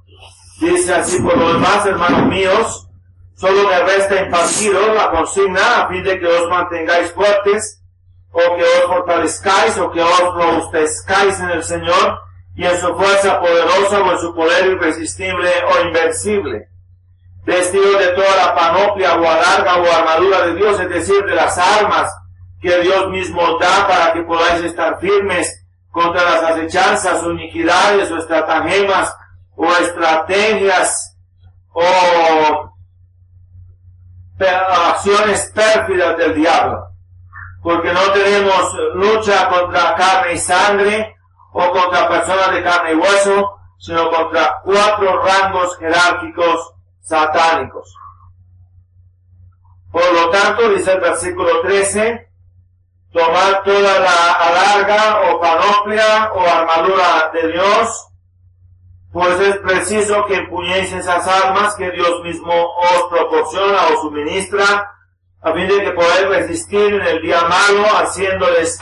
[SPEAKER 2] Dice así: por lo demás, hermanos míos, solo me resta impartiros la consigna a fin de que os mantengáis fuertes, o que os fortalezcáis, o que os robustezcáis en el Señor y en su fuerza poderosa, o en su poder irresistible o invencible. Vestidos de toda la panoplia o adarga o armadura de Dios, es decir, de las armas que Dios mismo da para que podáis estar firmes contra las acechanzas o iniquidades o estratagemas o estrategias o acciones pérfidas del diablo. Porque no tenemos lucha contra carne y sangre o contra personas de carne y hueso, sino contra 4 rangos jerárquicos satánicos. Por lo tanto, dice el versículo 13, tomad toda la adarga o panoplia o armadura de Dios, pues es preciso que empuñéis esas armas que Dios mismo os proporciona o suministra, a fin de que podáis resistir en el día malo, haciéndoles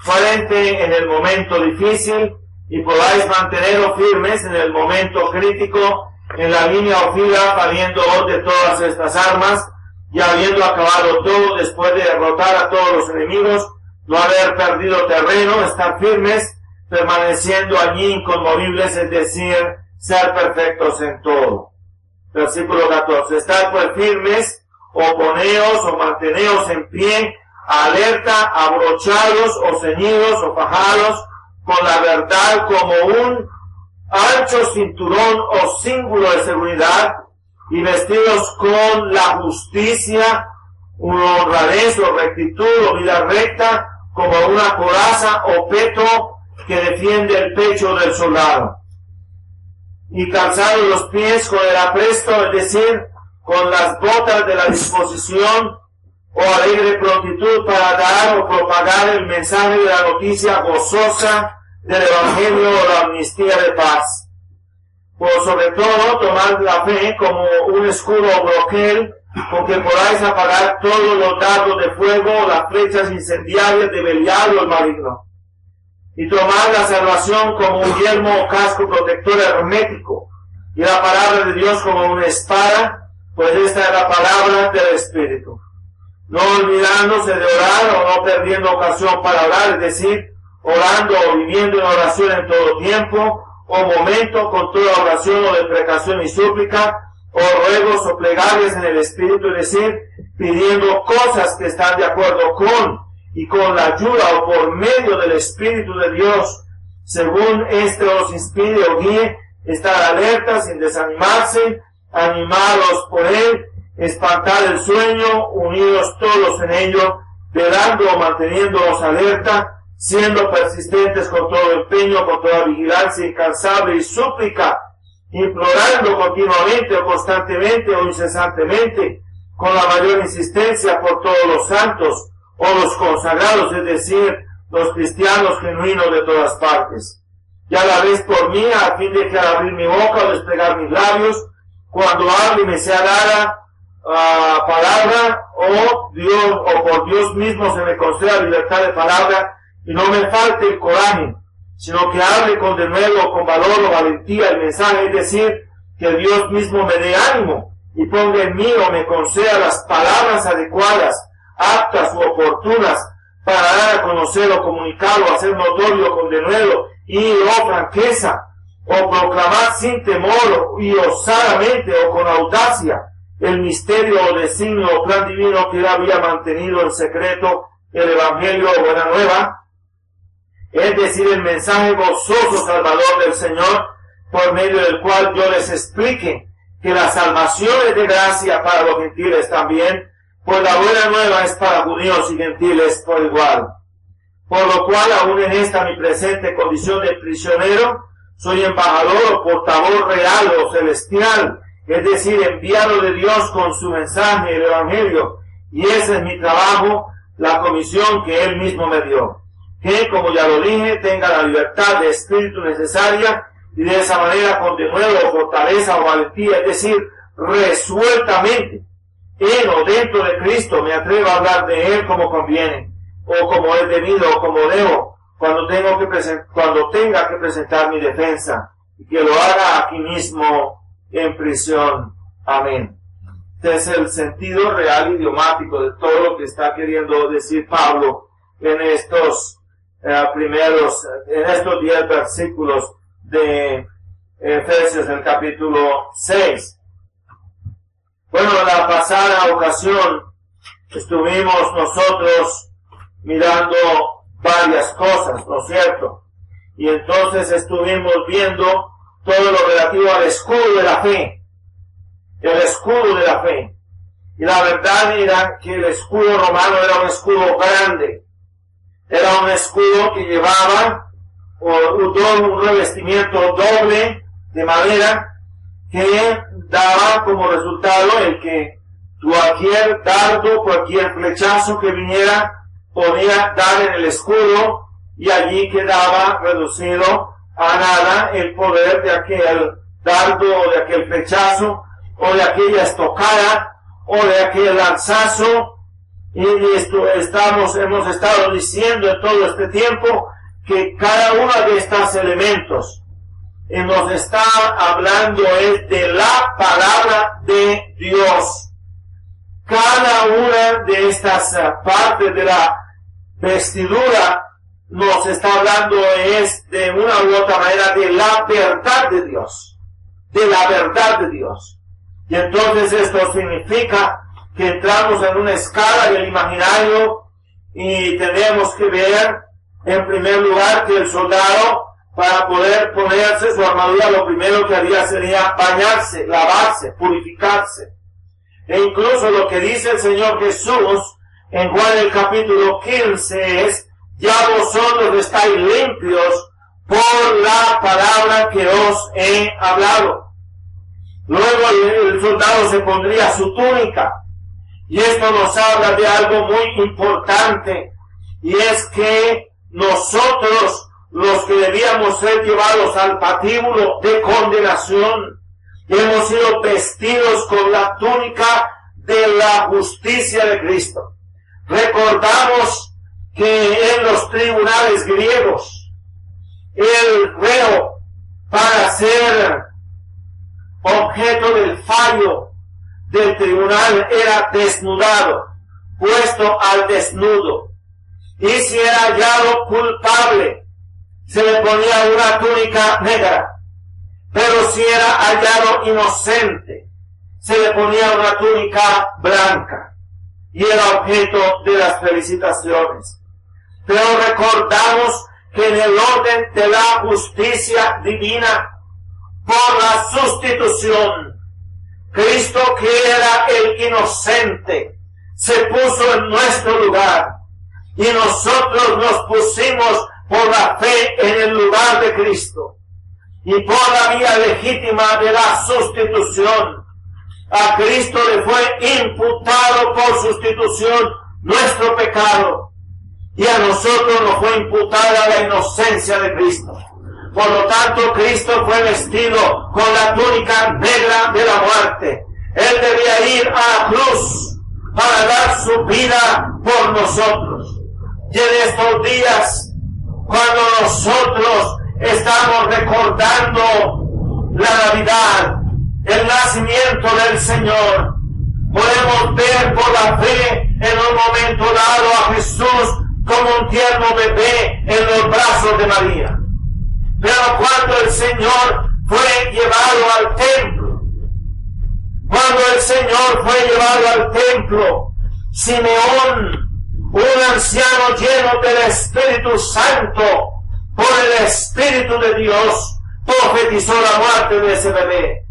[SPEAKER 2] frente en el momento difícil, y podáis manteneros firmes en el momento crítico, en la línea o fila, valiéndoos de todas estas armas, y habiendo acabado todo, después de derrotar a todos los enemigos, no haber perdido terreno, estar firmes, permaneciendo allí inconmovibles, es decir, ser perfectos en todo. Versículo 14. Estad pues firmes, o poneos, o manteneos en pie, alerta, abrochados, o ceñidos, o fajados, con la verdad como un ancho cinturón o cíngulo de seguridad, y vestidos con la justicia, honradez o rectitud o vida recta, como una coraza o peto que defiende el pecho del soldado. Y calzados los pies con el apresto, es decir, con las botas de la disposición o alegre prontitud para dar o propagar el mensaje de la noticia gozosa del Evangelio o la amnistía de paz. Por sobre todo, tomad la fe como un escudo o broquel, con que podáis apagar todos los dardos de fuego o las flechas incendiarias de Belial o el maligno. Y tomad la salvación como un yelmo o casco protector hermético, y la palabra de Dios como una espada, pues esta es la palabra del Espíritu. No olvidándose de orar o no perdiendo ocasión para orar, es decir, orando o viviendo en oración en todo tiempo, o momento con toda oración o de precación y súplica, o ruegos o plegarias en el Espíritu, es decir, pidiendo cosas que están de acuerdo con y con la ayuda o por medio del Espíritu de Dios, según éste os inspire o guíe, estar alerta sin desanimarse, animados por él, espantar el sueño, unidos todos en ello, velando o manteniéndonos alerta, siendo persistentes con todo empeño, con toda vigilancia incansable y súplica implorando continuamente o constantemente o incesantemente, con la mayor insistencia por todos los santos o los consagrados, es decir, los cristianos genuinos de todas partes. Y a la vez por mí, a fin de que al abrir mi boca o desplegar mis labios, cuando hable me sea dada palabra, o por Dios mismo se me conceda libertad de palabra, y no me falte el coraje, sino que hable con denuedo, con valor o valentía el mensaje, es decir, que Dios mismo me dé ánimo y ponga en mí o me conceda las palabras adecuadas, aptas u oportunas para dar a conocer o comunicar o hacer notorio con denuedo y o franqueza, o proclamar sin temor y osadamente o con audacia el misterio o designio o plan divino que él había mantenido en secreto, el evangelio o buena nueva, es decir, el mensaje gozoso salvador del Señor, por medio del cual yo les explique que la salvación es de gracia para los gentiles también, pues la buena nueva es para judíos y gentiles por igual. Por lo cual, aún en esta mi presente condición de prisionero, soy embajador o portavoz real o celestial, es decir, enviado de Dios con su mensaje, el evangelio, y ese es mi trabajo, la comisión que él mismo me dio. Que, como ya lo dije, tenga la libertad de espíritu necesaria, y de esa manera con denuedo, fortaleza o valentía, es decir, resueltamente, en o dentro de Cristo, me atrevo a hablar de él como conviene, o como es debido, o como debo, cuando tenga que presentar mi defensa, y que lo haga aquí mismo en prisión. Amén. Este es el sentido real idiomático de todo lo que está queriendo decir Pablo en estos en estos 10 versículos de Efesios, el capítulo 6. Bueno, la pasada ocasión estuvimos nosotros mirando varias cosas, ¿no es cierto? Y entonces estuvimos viendo todo lo relativo al escudo de la fe, el escudo de la fe. Y la verdad era que el escudo romano era un escudo grande, era un escudo que llevaba un revestimiento doble de madera que daba como resultado el que cualquier dardo, cualquier flechazo que viniera podía dar en el escudo, y allí quedaba reducido a nada el poder de aquel dardo o de aquel flechazo o de aquella estocada o de aquel lanzazo. Y hemos estado diciendo en todo este tiempo que cada uno de estos elementos nos está hablando es de la palabra de Dios. Cada una de estas partes de la vestidura nos está hablando es de una u otra manera de la verdad de Dios, de la verdad de Dios. Y entonces esto significa que entramos en una escala del imaginario y tenemos que ver en primer lugar que el soldado, para poder ponerse su armadura, lo primero que haría sería bañarse, lavarse, purificarse. E incluso lo que dice el Señor Jesús en Juan el capítulo 15 es: ya vosotros estáis limpios por la palabra que os he hablado. Luego el soldado se pondría su túnica. Y esto nos habla de algo muy importante, y es que nosotros, los que debíamos ser llevados al patíbulo de condenación, hemos sido vestidos con la túnica de la justicia de Cristo. Recordamos que en los tribunales griegos, el reo, para ser objeto del fallo del tribunal, era desnudado, puesto al desnudo, y si era hallado culpable, se le ponía una túnica negra, pero si era hallado inocente, se le ponía una túnica blanca, y era objeto de las felicitaciones. Pero recordamos que en el orden de la justicia divina, por la sustitución, Cristo, que era el inocente, se puso en nuestro lugar, y nosotros nos pusimos por la fe en el lugar de Cristo. y por la vía legítima de la sustitución, a Cristo le fue imputado por sustitución nuestro pecado, y a nosotros nos fue imputada la inocencia de Cristo. Por lo tanto, Cristo fue vestido con la túnica negra de la muerte. Él debía ir a la cruz para dar su vida por nosotros. Y en estos días, cuando nosotros estamos recordando la Navidad, el nacimiento del Señor, podemos ver por la fe en un momento dado a Jesús como un tierno bebé en los brazos de María. Pero cuando el Señor fue llevado al templo, Simeón, un anciano lleno del Espíritu Santo, por el Espíritu de Dios, profetizó la muerte de ese bebé.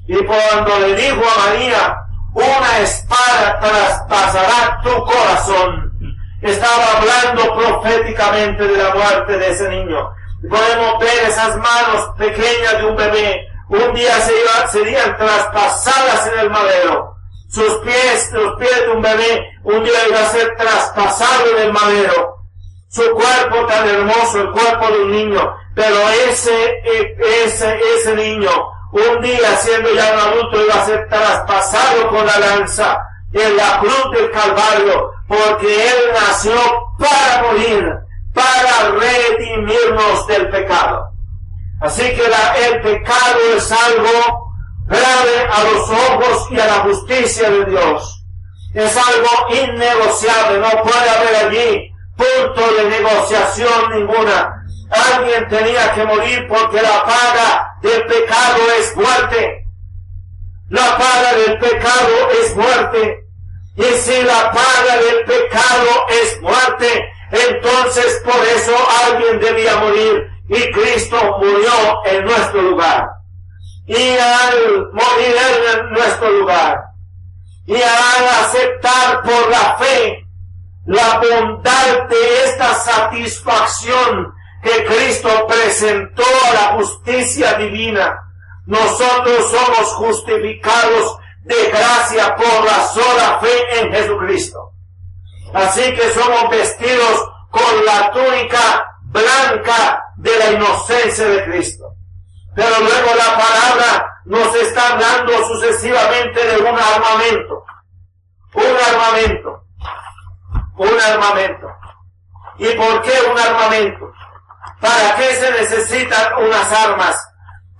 [SPEAKER 2] Y cuando le dijo a María, una espada traspasará tu corazón, estaba hablando proféticamente de la muerte de ese niño. Y podemos ver esas manos pequeñas de un bebé, un día serían traspasadas en el madero. Los pies de un bebé, un día iba a ser traspasado en el madero. Su cuerpo tan hermoso, el cuerpo de un niño, pero ese niño, un día siendo ya un adulto, iba a ser traspasado con la lanza en la cruz del Calvario, porque Él nació para morir, para redimirnos del pecado. Así que el pecado es algo grave a los ojos y a la justicia de Dios. Es algo innegociable, no puede haber allí punto de negociación ninguna. Alguien tenía que morir porque la paga del pecado es muerte. La paga del pecado es muerte. Y si la paga del pecado es muerte, entonces por eso alguien debía morir. Y Cristo murió en nuestro lugar. Y al morir en nuestro lugar, y al aceptar por la fe la bondad de esta satisfacción que Cristo presentó a la justicia divina, nosotros somos justificados de gracia por la sola fe en Jesucristo. Así que somos vestidos con la túnica blanca de la inocencia de Cristo. Pero luego la palabra nos está hablando sucesivamente de un armamento. Un armamento. ¿Y por qué un armamento? ¿Para qué se necesitan unas armas?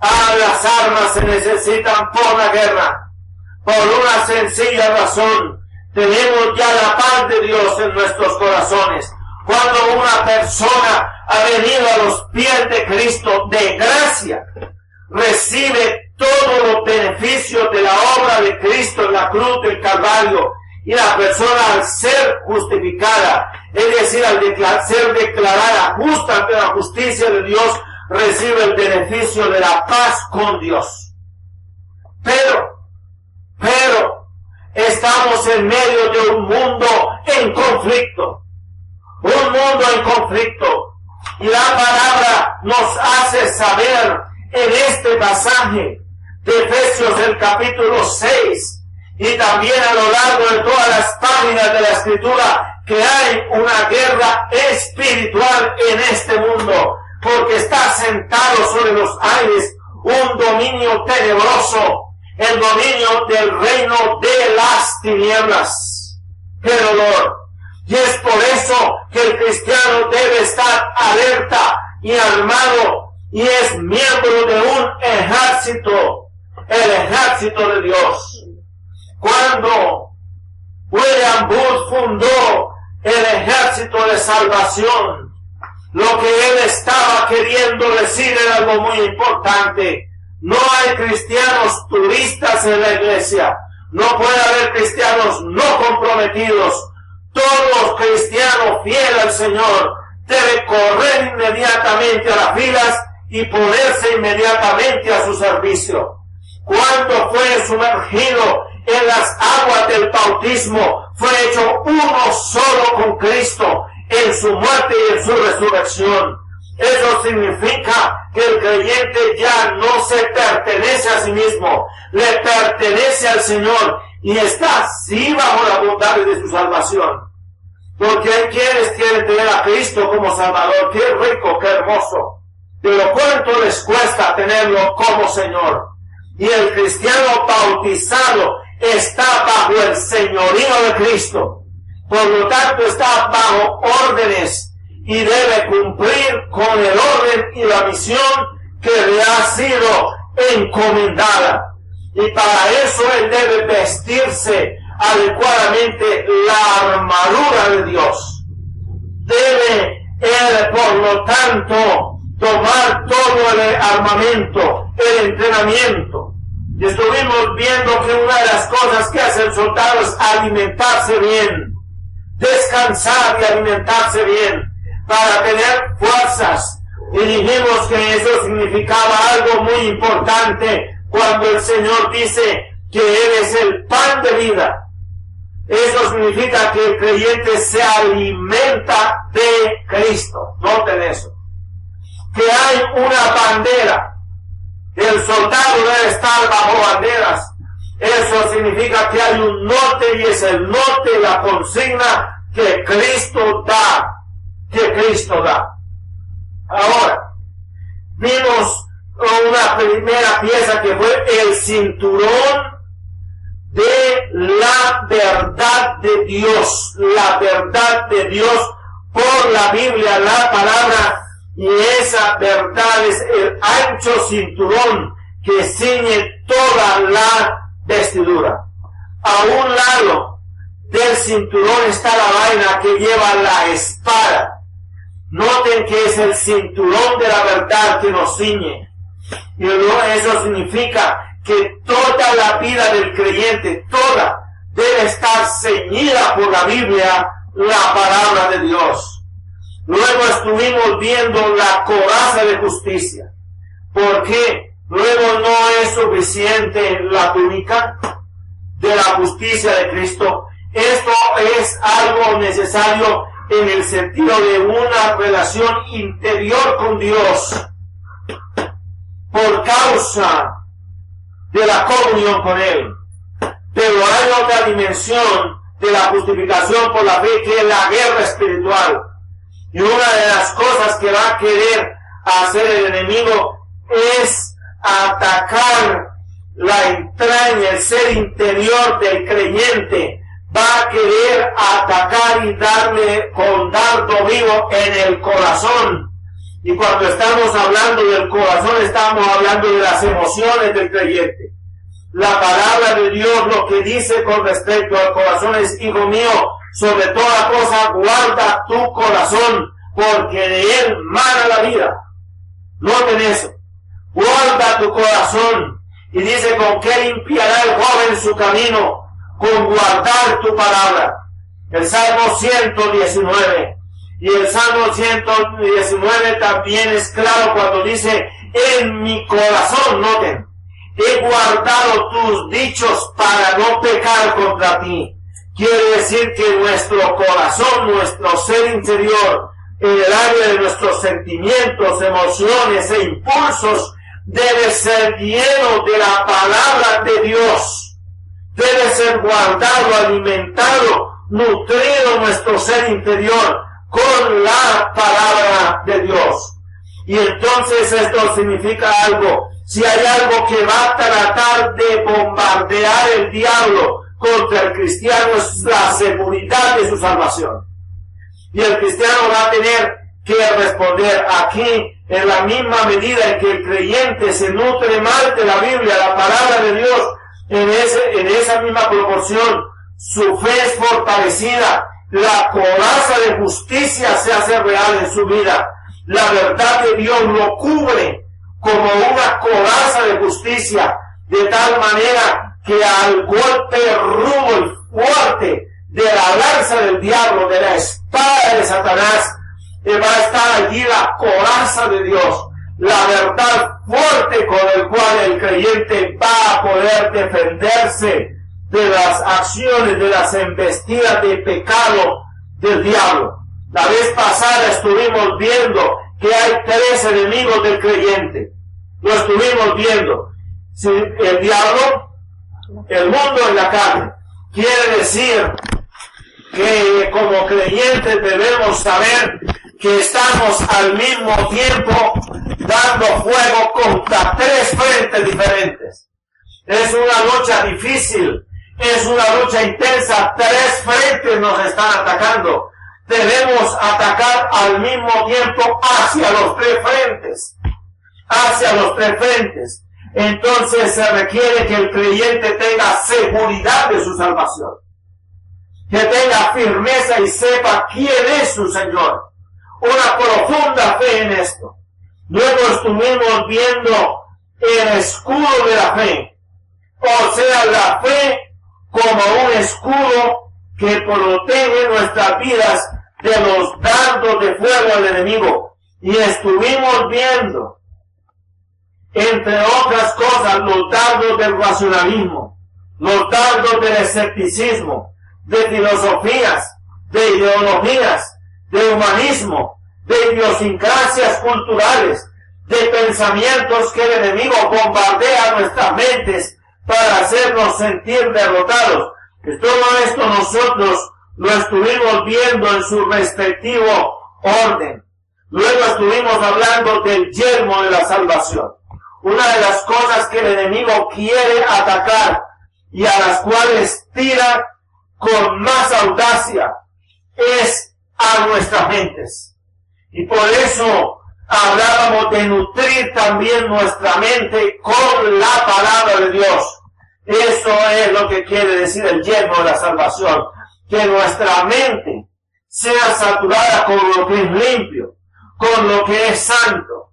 [SPEAKER 2] Las armas se necesitan por la guerra. Por una sencilla razón. Tenemos ya la paz de Dios en nuestros corazones. Cuando una persona ha venido a los pies de Cristo de gracia, recibe todos los beneficios de la obra de Cristo en la cruz del Calvario, y la persona al ser justificada, es decir, al ser declarada justa ante la justicia de Dios, recibe el beneficio de la paz con Dios. Pero, estamos en medio de un mundo en conflicto. Y la palabra nos hace saber en este pasaje de Efesios del capítulo 6 y también a lo largo de todas las páginas de la Escritura que hay una guerra espiritual en este mundo, porque está sentado sobre los aires un dominio tenebroso, el dominio del reino de las tinieblas. ¡Qué dolor! Y es por eso que el cristiano debe estar alerta y armado, y es miembro de un ejército, el ejército de Dios. Cuando William Booth fundó el ejército de salvación, lo que él estaba queriendo decir era algo muy importante. No hay cristianos turistas en la iglesia, no puede haber cristianos no comprometidos. Todos los cristianos fieles al Señor deben correr inmediatamente a las filas y ponerse inmediatamente a su servicio. Cuando fue sumergido en las aguas del bautismo, fue hecho uno solo con Cristo en su muerte y en su resurrección. Eso significa que el creyente ya no se pertenece a sí mismo, le pertenece al Señor y está así bajo la bondad de su salvación. Porque hay quienes quieren tener a Cristo como Salvador. ¡Qué rico, qué hermoso! Pero ¿cuánto les cuesta tenerlo como Señor? Y el cristiano bautizado está bajo el señorío de Cristo. Por lo tanto, está bajo órdenes y debe cumplir con el orden y la misión que le ha sido encomendada. Y para eso él debe vestirse adecuadamente la armadura de Dios. Debe él, por lo tanto, tomar todo el armamento, el entrenamiento. Y estuvimos viendo que una de las cosas que hace el soldado es alimentarse bien, descansar y alimentarse bien, para tener fuerzas. Y dijimos que eso significaba algo muy importante cuando el Señor dice que Él es el pan de vida. Eso significa que el creyente se alimenta de Cristo. Noten eso. Que hay una bandera. El soldado debe estar bajo banderas. Eso significa que hay un norte y es el norte, la consigna que Cristo da. Que Cristo da. Ahora, vimos una primera pieza que fue el cinturón de la verdad de Dios. La verdad de Dios por la Biblia, la palabra. Y esa verdad es el ancho cinturón que ciñe toda la vestidura. A un lado del cinturón está la vaina que lleva la espada. Noten que es el cinturón de la verdad que nos ciñe. Y luego eso significa que toda la vida del creyente, toda, debe estar ceñida por la Biblia, la palabra de Dios. Luego estuvimos viendo la coraza de justicia. Porque luego no es suficiente la túnica de la justicia de Cristo. Esto es algo necesario en el sentido de una relación interior con Dios. Por causa de la comunión con Él. Pero hay otra dimensión de la justificación por la fe, que es la guerra espiritual. Y una de las cosas que va a querer hacer el enemigo es atacar la entraña, el ser interior del creyente. Va a querer atacar y darle con dardo vivo en el corazón. Y cuando estamos hablando del corazón, estamos hablando de las emociones del creyente. La palabra de Dios lo que dice con respecto al corazón es: hijo mío, sobre toda cosa guarda tu corazón, porque de él mana la vida. Noten eso. Guarda tu corazón. Y dice: ¿con qué limpiará el joven su camino? Con guardar tu palabra. El Salmo 119. Y el Salmo 119 también es claro cuando dice: en mi corazón, noten, he guardado tus dichos para no pecar contra ti. Quiere decir que nuestro corazón, nuestro ser interior, en el área de nuestros sentimientos, emociones e impulsos, debe ser lleno de la palabra de Dios. Debe ser guardado, alimentado, nutrido nuestro ser interior con la palabra de Dios. Y entonces esto significa algo. Si hay algo que va a tratar de bombardear el diablo contra el cristiano, es la seguridad de su salvación. Y el cristiano va a tener que responder aquí en la misma medida en que el creyente se nutre más de la Biblia, la palabra de Dios, en esa misma proporción, su fe es fortalecida, la coraza de justicia se hace real en su vida, la verdad de Dios lo cubre como una coraza de justicia, de tal manera que al golpe rudo y fuerte de la lanza del diablo, de la espada de Satanás, va a estar allí la coraza de Dios, la verdad fuerte con el cual el creyente va a poder defenderse de las acciones, de las embestidas de pecado del diablo. La vez pasada estuvimos viendo que hay tres enemigos del creyente. Lo estuvimos viendo. Si el diablo, el mundo y la carne. Quiere decir que como creyentes debemos saber que estamos al mismo tiempo dando fuego contra tres frentes diferentes. Es una lucha difícil, es una lucha intensa, tres frentes nos están atacando. Debemos atacar al mismo tiempo hacia los tres frentes. Entonces se requiere que el creyente tenga seguridad de su salvación, que tenga firmeza y sepa quién es su Señor. Una profunda fe en esto. Luego estuvimos viendo el escudo de la fe, o sea, la fe como un escudo que protege nuestras vidas de los dardos de fuego del enemigo. Y estuvimos viendo, entre otras cosas, los dardos del racionalismo, los dardos del escepticismo, de filosofías, de ideologías, de humanismo, de idiosincrasias culturales, de pensamientos que el enemigo bombardea nuestras mentes para hacernos sentir derrotados. Todo esto nosotros lo estuvimos viendo en su respectivo orden. Luego estuvimos hablando del yelmo de la salvación. Una de las cosas que el enemigo quiere atacar y a las cuales tira con más audacia es a nuestras mentes. Y por eso hablábamos de nutrir también nuestra mente con la palabra de Dios. Eso es lo que quiere decir el yelmo de la salvación. Que nuestra mente sea saturada con lo que es limpio, con lo que es santo.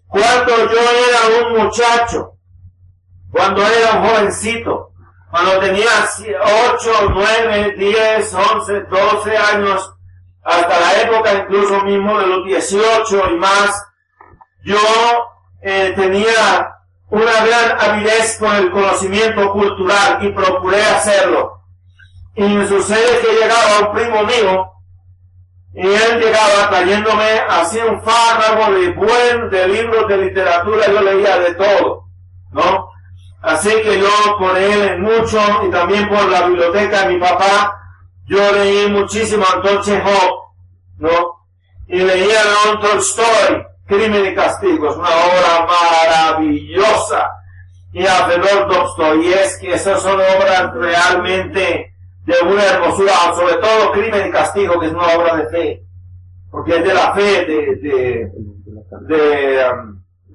[SPEAKER 2] Cuando yo era un muchacho, cuando era un jovencito, cuando tenía 8, 9, 10, 11, 12 años, hasta la época incluso mismo de los 18 y más, yo tenía una gran avidez con el conocimiento cultural y procuré hacerlo. Y me sucede que llegaba un primo mío y él llegaba trayéndome así un fárrago de libros de literatura. Yo leía de todo, ¿no? Así que yo por él en mucho y también por la biblioteca de mi papá, yo leí muchísimo a Anton Chekhov, ¿no? Y leía a León Tolstoy, Crimen y Castigo, es una obra maravillosa. Y a Fedor Dostoyevsky, esas son obras realmente de una hermosura, sobre todo Crimen y Castigo, que es una obra de fe, porque es de la fe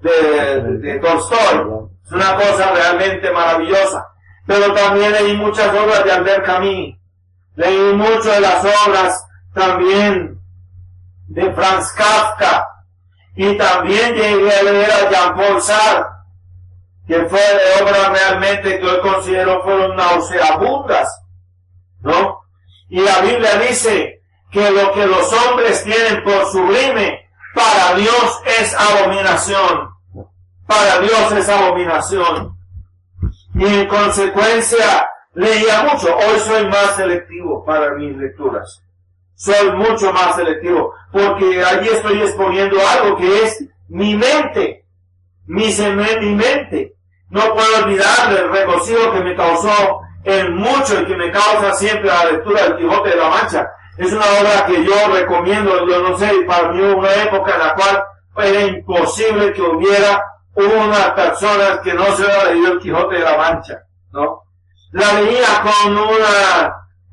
[SPEAKER 2] de Tolstoy. Es una cosa realmente maravillosa. Pero también leí muchas obras de Albert Camus, leí mucho de las obras también de Franz Kafka, y también llegué a leer a Jean-Paul Sartre, que fue de obras realmente que hoy considero fueron nauseabundas, ¿no? Y la Biblia dice que lo que los hombres tienen por sublime, para Dios es abominación. Para Dios es abominación. Y en consecuencia, leía mucho. Hoy soy más selectivo para mis lecturas. Soy mucho más selectivo, porque allí estoy exponiendo algo que es mi mente. Mi mente. No puedo olvidar el regocijo que me causó en mucho y que me causa siempre la lectura del Quijote de la Mancha. Es una obra que yo recomiendo. Yo no sé, para mí hubo una época en la cual era imposible que hubiera unas personas que no se hubiera leído el Quijote de la Mancha, ¿no? La leía con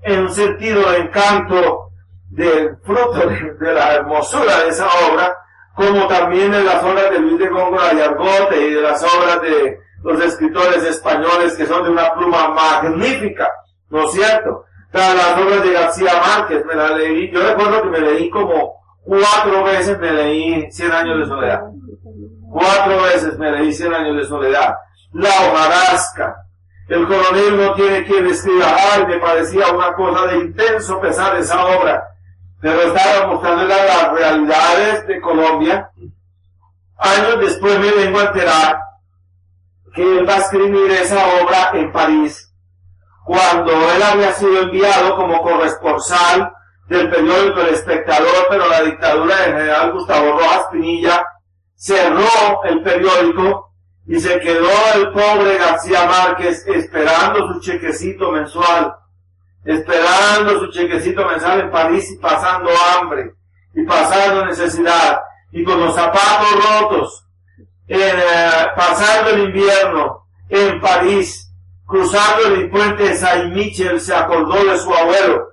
[SPEAKER 2] en un sentido de encanto, del fruto de la hermosura de esa obra, como también de las obras de Luis de Góngora y Argote y de las obras de los escritores españoles que son de una pluma magnífica, ¿no es cierto? Las obras de García Márquez, me las leí, yo recuerdo que me leí como 4 veces, me leí 100 años de soledad. 4 veces me leí 100 años de soledad. La hojarasca. El coronel no tiene quien escriba. Ay, me parecía una cosa de intenso pesar esa obra. Pero estaba mostrando las realidades de Colombia. Años después me vengo a enterar que él va a escribir esa obra en París, cuando él había sido enviado como corresponsal del periódico El Espectador, pero la dictadura del general Gustavo Rojas Pinilla cerró el periódico y se quedó el pobre García Márquez esperando su chequecito mensual en París y pasando hambre y pasando necesidad y con los zapatos rotos, pasando el invierno en París, cruzando el puente de Saint-Michel. Se acordó de su abuelo,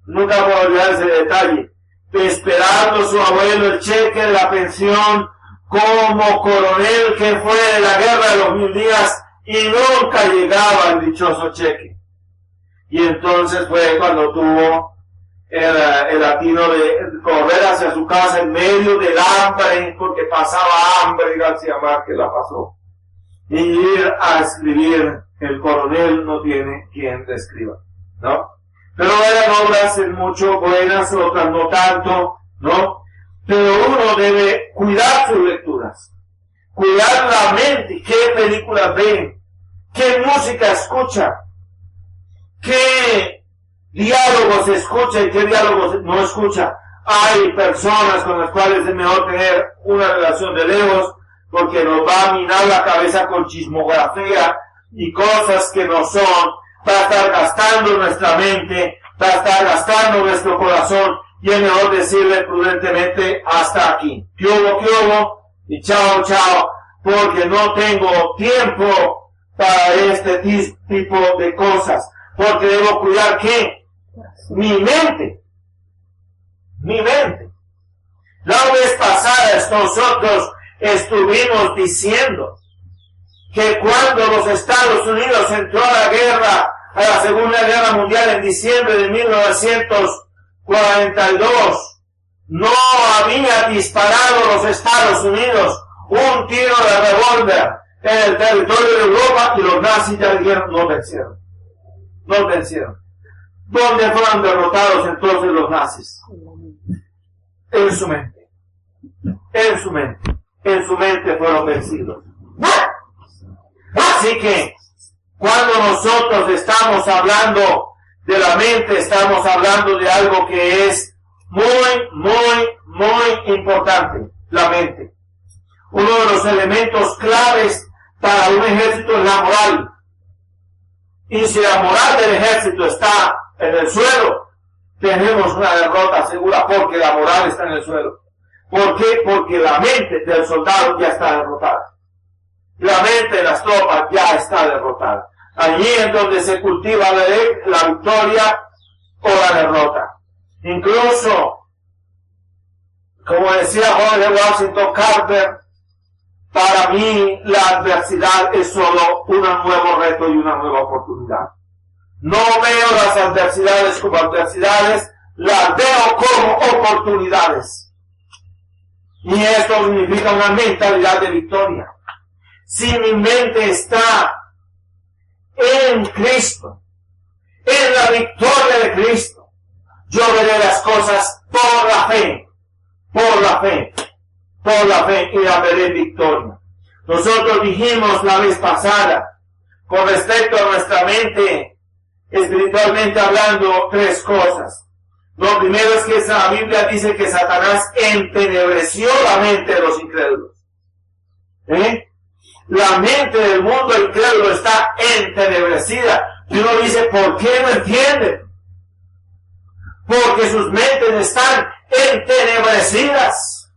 [SPEAKER 2] nunca voy a olvidar ese detalle, esperando su abuelo el cheque de la pensión como coronel que fue de la guerra de los 1000 días, y nunca llegaba el dichoso cheque. Y entonces fue cuando tuvo el atino de correr hacia su casa en medio del hambre, porque pasaba hambre. García Márquez la pasó, y ir a escribir: el coronel no tiene quien le escriba, ¿no? Pero eran obras en mucho buenas, otras no tanto, ¿no? Pero uno debe cuidar sus lecturas, cuidar la mente, qué películas ve, qué música escucha, qué diálogos escucha y qué diálogos no escucha. Hay personas con las cuales es mejor tener una relación de lejos, porque nos va a minar la cabeza con chismografía y cosas que no son. Va a estar gastando nuestra mente, va a estar gastando nuestro corazón, y es mejor decirle prudentemente: hasta aquí, ¿qué hubo? Y chao, porque no tengo tiempo para este tipo de cosas, porque debo cuidar ¿qué? Mi mente. La vez pasada nosotros estuvimos diciendo que cuando los Estados Unidos entró a la Segunda Guerra Mundial en diciembre de 1942, no había disparado los Estados Unidos un tiro de revólver en el territorio de Europa, y los nazis ya dijeron: no vencieron. ¿Dónde fueron derrotados entonces los nazis? En su mente fueron vencidos. Así que cuando nosotros estamos hablando de la mente, estamos hablando de algo que es muy importante: la mente. Uno de los elementos claves para un ejército es la moral. Y si la moral del ejército está en el suelo, tenemos una derrota segura, porque la moral está en el suelo. ¿Por qué? Porque la mente del soldado ya está derrotada. La mente de las tropas ya está derrotada. Allí es donde se cultiva la victoria o la derrota. Incluso, como decía Jorge Washington Carver, para mí la adversidad es solo un nuevo reto y una nueva oportunidad. No veo las adversidades como adversidades, las veo como oportunidades. Y esto significa una mentalidad de victoria. Si mi mente está en Cristo, en la victoria de Cristo, yo veré las cosas por la fe, y la veré en victoria. Nosotros dijimos la vez pasada, con respecto a nuestra mente, espiritualmente hablando, 3 cosas. Lo primero es que la Biblia dice que Satanás entenebreció la mente de los incrédulos. La mente del mundo incrédulo está entenebrecida. Y uno dice: ¿por qué no entienden? Porque sus mentes están entenebrecidas.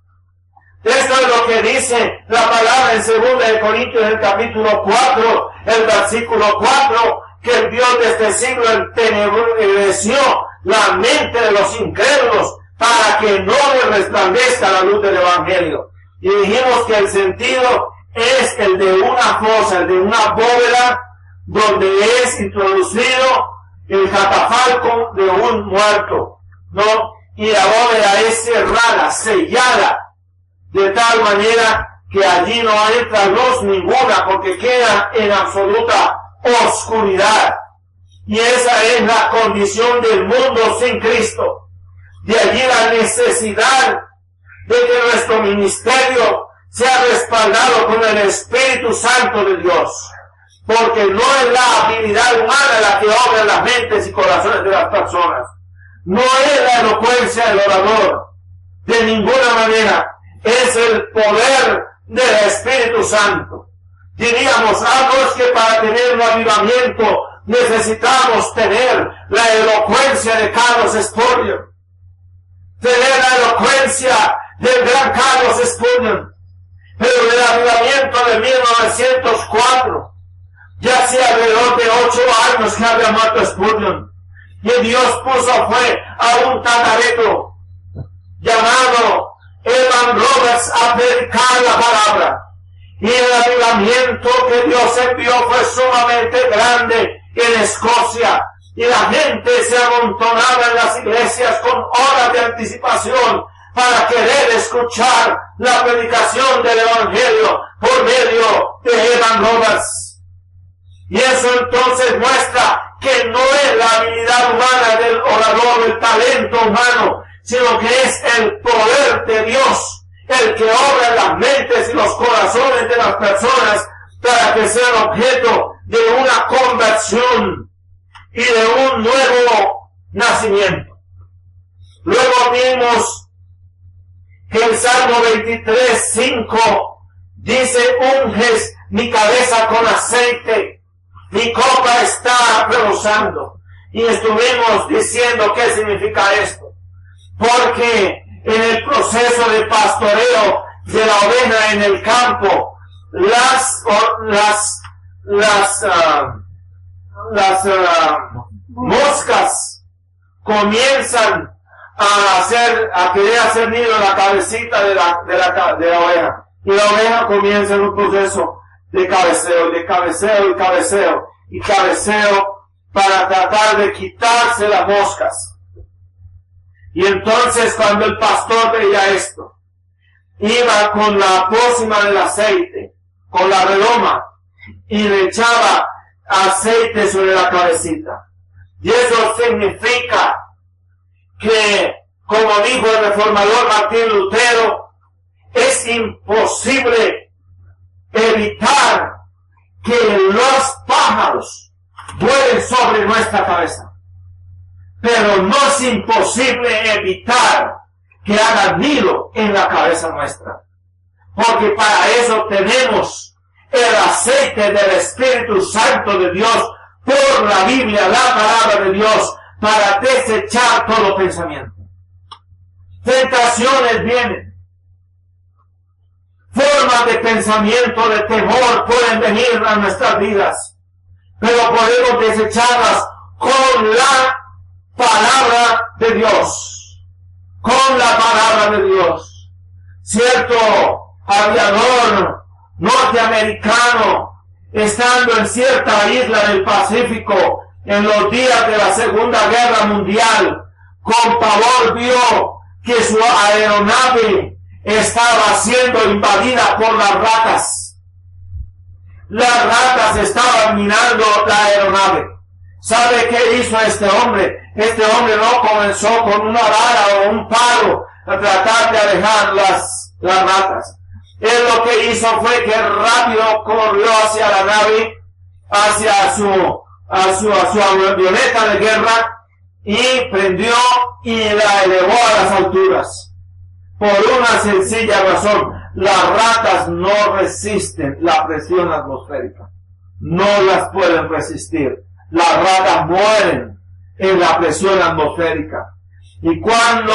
[SPEAKER 2] Esto es lo que dice la palabra en 2 de Corintios, en el capítulo 4, el versículo 4, que el Dios de este siglo entenebreció la mente de los incrédulos para que no le resplandezca la luz del Evangelio. Y dijimos que el sentido es el de una fosa, el de una bóveda, donde es introducido el catafalco de un muerto, ¿no? Y la bóveda es cerrada, sellada, de tal manera que allí no entra luz ninguna, porque queda en absoluta oscuridad. Y esa es la condición del mundo sin Cristo. De allí la necesidad de que nuestro ministerio sea respaldado con el Espíritu Santo de Dios. Porque no es la habilidad humana la que obra en las mentes y corazones de las personas. No es la elocuencia del orador, de ninguna manera. Es el poder del Espíritu Santo. Diríamos, es que para tener un avivamiento necesitamos tener la elocuencia de Carlos Spurgeon, tener la elocuencia del gran Carlos Spurgeon. Pero el avivamiento de 1904, ya hacía alrededor de 8 años que había muerto Spurgeon, y Dios puso fue a un tatareto llamado Evan Roberts a predicar la palabra. Y el avivamiento que Dios envió fue sumamente grande en Escocia. Y la gente se amontonaba en las iglesias con horas de anticipación para querer escuchar la predicación del Evangelio por medio de Evan Roberts. Y eso entonces muestra que no es la habilidad humana del orador, el talento humano, sino que es el poder de Dios el que obra en las mentes y los corazones de las personas para que sean objeto de una conversión y de un nuevo nacimiento. Luego vimos que el Salmo 23:5 dice: unges mi cabeza con aceite, mi copa está rebosando. Y estuvimos diciendo qué significa esto, porque en el proceso de pastoreo de la oveja en el campo, las moscas comienzan a querer hacer nido en la cabecita de la oveja, y la oveja comienza en un proceso de cabeceo para tratar de quitarse las moscas. Y entonces cuando el pastor veía esto, iba con la pócima del aceite, con la redoma, y le echaba aceite sobre la cabecita. Y eso significa que, como dijo el reformador Martín Lutero, es imposible evitar que los pájaros vuelen sobre nuestra cabeza. Pero no es imposible evitar que hagan nido en la cabeza nuestra. Porque para eso tenemos el aceite del Espíritu Santo de Dios por la Biblia, la palabra de Dios, para desechar todo pensamiento. Tentaciones vienen. Formas de pensamiento, de temor pueden venir a nuestras vidas. Pero podemos desecharlas con la palabra de Dios, con la palabra de Dios. Cierto aviador norteamericano, estando en cierta isla del Pacífico en los días de la Segunda Guerra Mundial, con pavor vio que su aeronave estaba siendo invadida por las ratas. Las ratas estaban minando la aeronave. ¿Sabe qué hizo este hombre? Este hombre no comenzó con una vara o un palo a tratar de alejar las ratas. Él lo que hizo fue que rápido corrió hacia la nave, hacia su avioneta de guerra, y prendió y la elevó a las alturas. Por una sencilla razón: las ratas no resisten la presión atmosférica. No las pueden resistir. Las ratas mueren en la presión atmosférica. Y cuando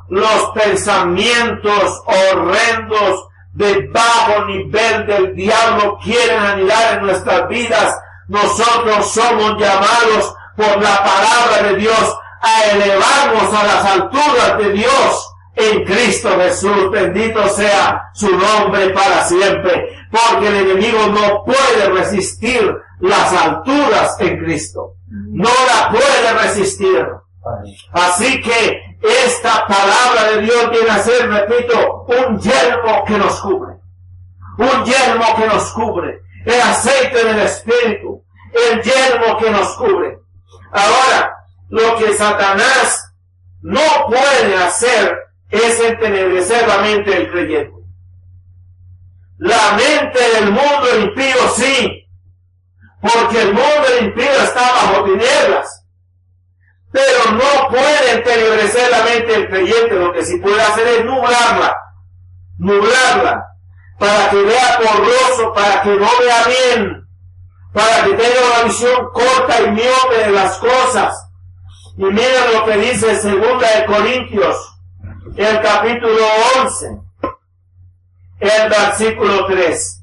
[SPEAKER 2] los pensamientos horrendos de bajo nivel del diablo quieren anidar en nuestras vidas, nosotros somos llamados por la palabra de Dios a elevarnos a las alturas de Dios en Cristo Jesús. Bendito sea su nombre para siempre, porque el enemigo no puede resistir las alturas en Cristo. No la puede resistir. Así que esta palabra de Dios viene a ser, repito, un yelmo que nos cubre. Un yelmo que nos cubre. El aceite del Espíritu. El yelmo que nos cubre. Ahora, lo que Satanás no puede hacer es entenebrecer la mente del creyente. La mente del mundo impío sí, porque el mundo impío está bajo tinieblas. Pero no puede entenebrecer la mente del creyente. Lo que sí puede hacer es nublarla, para que vea borroso, para que no vea bien, para que tenga una visión corta y miope de las cosas. Y miren lo que dice 2 de Corintios, el capítulo 11, el versículo 3.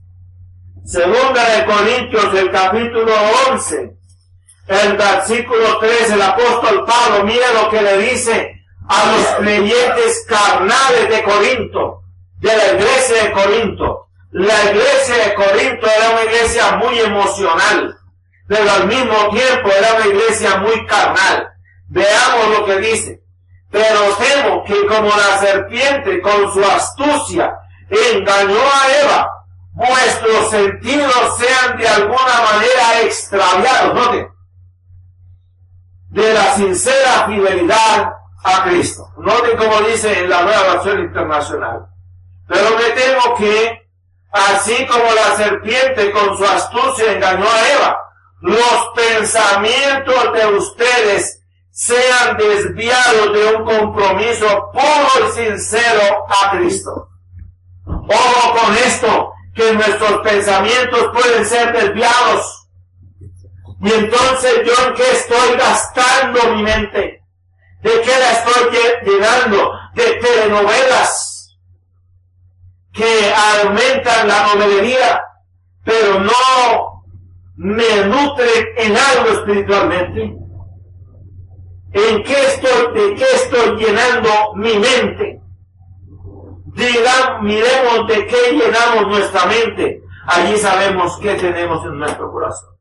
[SPEAKER 2] 2 de Corintios, el capítulo 11, el versículo 3, el apóstol Pablo, mira lo que le dice a los creyentes carnales de Corinto, de la iglesia de Corinto. La iglesia de Corinto era una iglesia muy emocional, pero al mismo tiempo era una iglesia muy carnal. Veamos lo que dice. Pero temo que como la serpiente con su astucia engañó a Eva, vuestros sentidos sean de alguna manera extraviados, noten, de la sincera fidelidad a Cristo. Noten como dice en la Nueva Versión Internacional. Pero me temo que, así como la serpiente con su astucia engañó a Eva, los pensamientos de ustedes sean desviados de un compromiso puro y sincero a Cristo. Ojo con esto, que nuestros pensamientos pueden ser desviados. Y entonces, ¿yo en qué estoy gastando mi mente? ¿De qué la estoy llenando? De telenovelas que aumentan la novelería, pero no me nutren en algo espiritualmente. ¿De qué estoy llenando mi mente? Miremos de qué llenamos nuestra mente. Allí sabemos qué tenemos en nuestro corazón.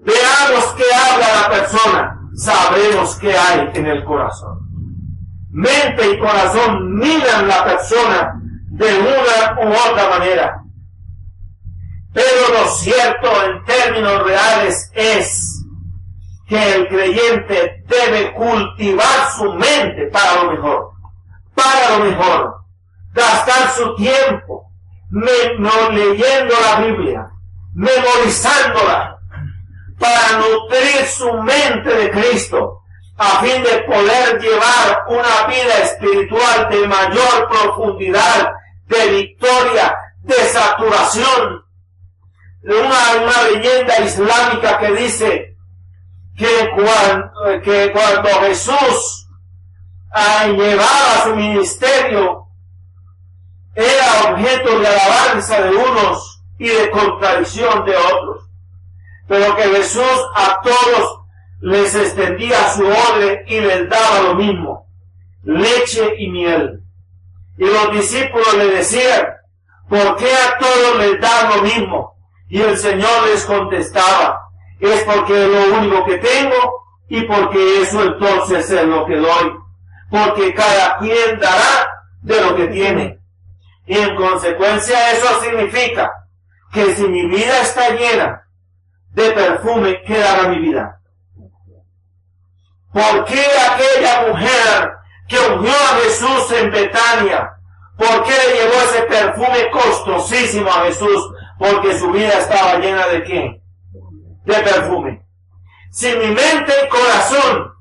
[SPEAKER 2] Veamos qué habla la persona, sabremos qué hay en el corazón. Mente y corazón miran la persona de una u otra manera. Pero lo cierto en términos reales es que el creyente debe cultivar su mente para lo mejor, gastar su tiempo leyendo la Biblia, memorizándola, para nutrir su mente de Cristo, a fin de poder llevar una vida espiritual de mayor profundidad, de victoria, de saturación. Una leyenda islámica que dice que cuando Jesús llevaba su ministerio, era objeto de alabanza de unos y de contradicción de otros, pero que Jesús a todos les extendía su odre y les daba lo mismo, leche y miel. Y los discípulos le decían, ¿por qué a todos les da lo mismo? Y el Señor les contestaba, es porque es lo único que tengo y porque eso entonces es lo que doy, porque cada quien dará de lo que tiene. Y en consecuencia eso significa que si mi vida está llena de perfume, ¿qué dará mi vida? ¿Por qué aquella mujer que ungió a Jesús en Betania, por qué le llevó ese perfume costosísimo a Jesús? Porque su vida estaba llena ¿de qué? De perfume. Si mi mente y corazón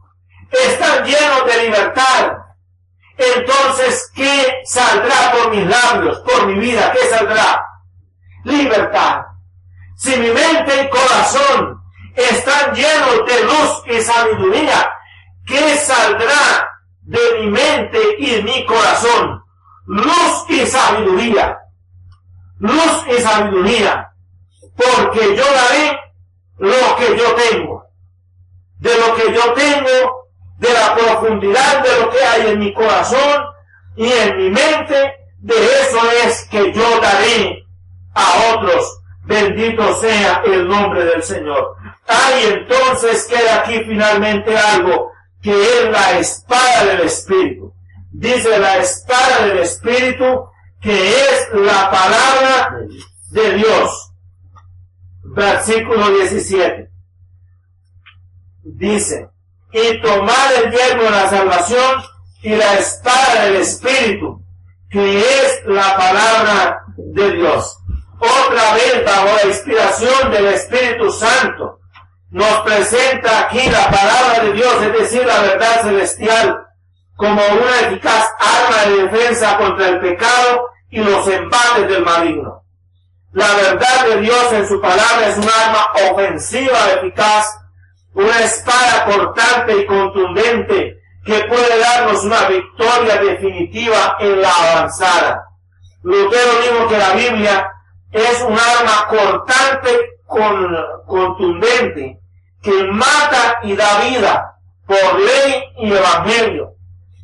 [SPEAKER 2] están llenos de libertad, entonces ¿qué saldrá por mis labios, por mi vida? ¿Qué saldrá? Libertad. Si mi mente y corazón están llenos de luz y sabiduría, ¿qué saldrá de mi mente y mi corazón? Luz y sabiduría. Luz y sabiduría. Porque yo daré lo que yo tengo. De lo que yo tengo, de la profundidad de lo que hay en mi corazón y en mi mente, de eso es que yo daré a otros. Bendito sea el nombre del Señor. Hay entonces queda aquí finalmente algo que es la espada del Espíritu. Dice la espada del Espíritu, que es la palabra de Dios. Versículo 17. Dice, y tomad el yelmo de la salvación y la espada del Espíritu, que es la palabra de Dios. Otra vez, bajo la inspiración del Espíritu Santo, nos presenta aquí la palabra de Dios, es decir, la verdad celestial, como una eficaz arma de defensa contra el pecado y los embates del maligno. La verdad de Dios en su palabra es un arma ofensiva eficaz, una espada cortante y contundente que puede darnos una victoria definitiva en la avanzada. Lutero dijo que la Biblia es un arma cortante, contundente, que mata y da vida por ley y evangelio.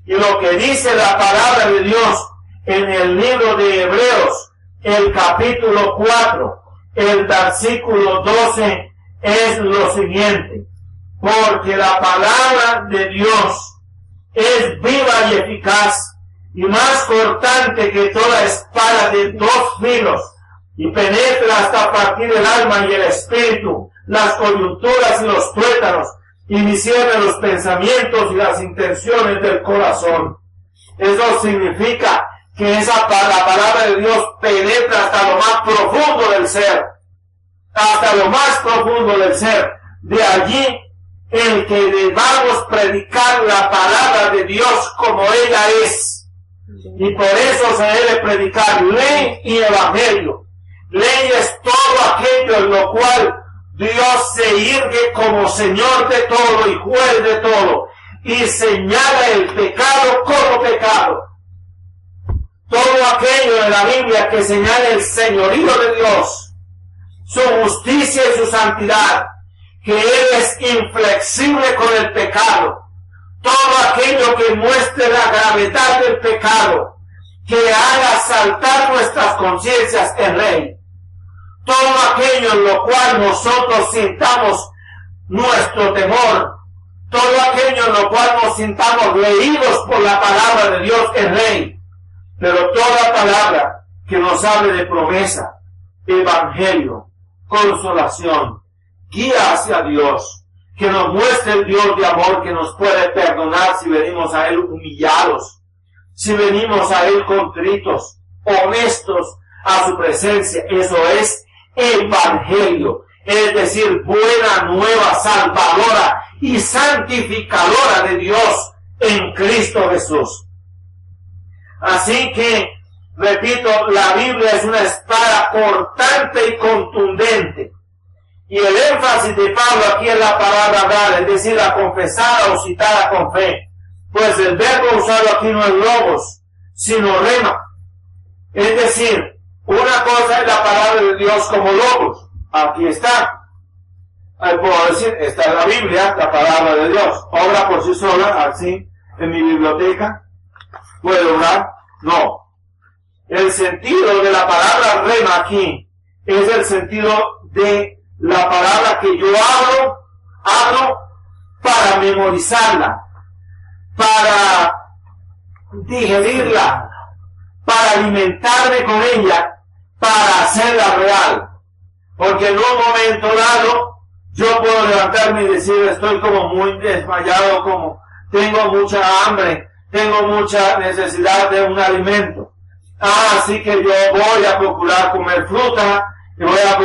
[SPEAKER 2] Y lo que dice la palabra de Dios en el libro de Hebreos, el capítulo 4, el versículo 12, es lo siguiente: porque la palabra de Dios es viva y eficaz, y más cortante que toda espada de dos filos, y penetra hasta partir el alma y el espíritu, las coyunturas y los tuétanos, y discierne los pensamientos y las intenciones del corazón. Eso significa que la palabra de Dios penetra hasta lo más profundo del ser, hasta lo más profundo del ser. De allí el que debamos predicar la palabra de Dios como ella es, y por eso se debe predicar ley y evangelio. Ley es todo aquello en lo cual Dios se irgue como Señor de todo y juez de todo, y señala el pecado como pecado. Todo aquello de la Biblia que señala el señorío de Dios, su justicia y su santidad, que Él es inflexible con el pecado. Todo aquello que muestre la gravedad del pecado, que haga saltar nuestras conciencias es ley. Todo aquello en lo cual nosotros sintamos nuestro temor, todo aquello en lo cual nos sintamos leídos por la palabra de Dios es ley. Pero toda palabra que nos hable de promesa, evangelio, consolación, guía hacia Dios, que nos muestre el Dios de amor que nos puede perdonar si venimos a Él humillados, si venimos a Él contritos, honestos a su presencia. Eso es evangelio, es decir, buena nueva salvadora y santificadora de Dios en Cristo Jesús. Así que, repito, la Biblia es una espada cortante y contundente. Y el énfasis de Pablo aquí es la palabra dar, es decir, la confesada o citada con fe. Pues el verbo usado aquí no es logos, sino rema. Es decir, una cosa es la palabra de Dios como logos. Aquí está. Ahí puedo decir, esta es la Biblia, la palabra de Dios. Obra por sí sola, así, en mi biblioteca. ¿Puedo orar? No. El sentido de la palabra rema aquí es el sentido de la palabra que yo hablo para memorizarla, para digerirla, para alimentarme con ella, para hacerla real. Porque en un momento dado yo puedo levantarme y decir, estoy como muy desmayado, como tengo mucha hambre, tengo mucha necesidad de un alimento. Así que yo voy a procurar comer fruta, y voy a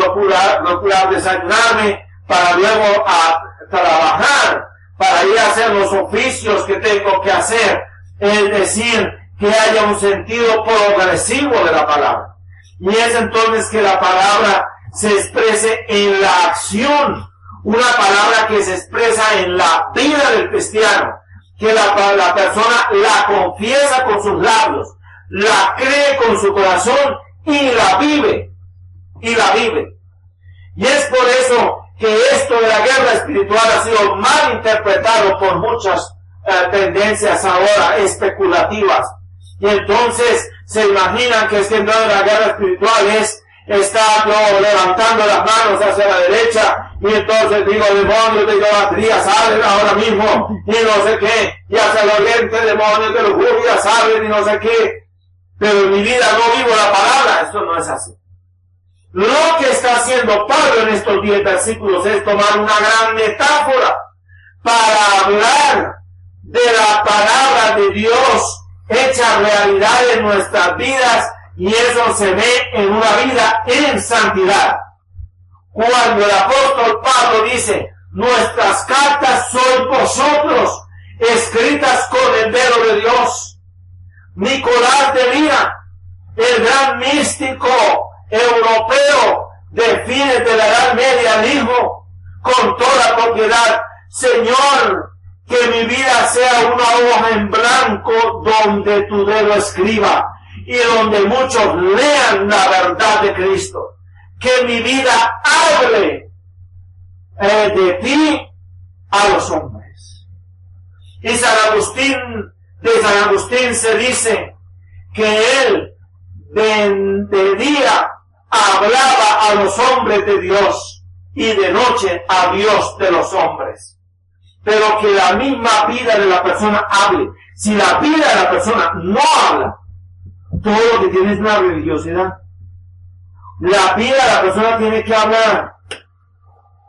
[SPEAKER 2] procurar desayunarme para luego a trabajar, para ir a hacer los oficios que tengo que hacer. Es decir, que haya un sentido progresivo de la palabra. Y es entonces que la palabra se exprese en la acción, una palabra que se expresa en la vida del cristiano, que la persona la confiesa con sus labios, la cree con su corazón y la vive. Y es por eso que esto de la guerra espiritual ha sido mal interpretado por muchas tendencias ahora especulativas. Y entonces se imaginan que siendo la guerra espiritual es estar yo levantando las manos hacia la derecha y entonces digo, demonios de idolatría salen ahora mismo y no sé qué, y hacia el oriente demonios de lujuria salen y no sé qué. Pero en mi vida no vivo la palabra. Esto no es así. Lo que está haciendo Pablo en estos 10 versículos es tomar una gran metáfora para hablar de la palabra de Dios hecha realidad en nuestras vidas, y eso se ve en una vida en santidad. Cuando el apóstol Pablo dice, Nuestras cartas sois vosotros, escritas con el dedo de Dios. Nicolás de Lira, el gran místico europeo, define de la Edad Media, dijo con toda propiedad: Señor, que mi vida sea una hoja en blanco donde tu dedo escriba y donde muchos lean la verdad de Cristo. Que mi vida hable de ti a los hombres. Y de San Agustín se dice que él de día hablaba a los hombres de Dios y de noche a Dios de los hombres. Pero que la misma vida de la persona hable. Si la vida de la persona no habla, todo lo que tiene es una religiosidad. La vida de la persona tiene que hablar.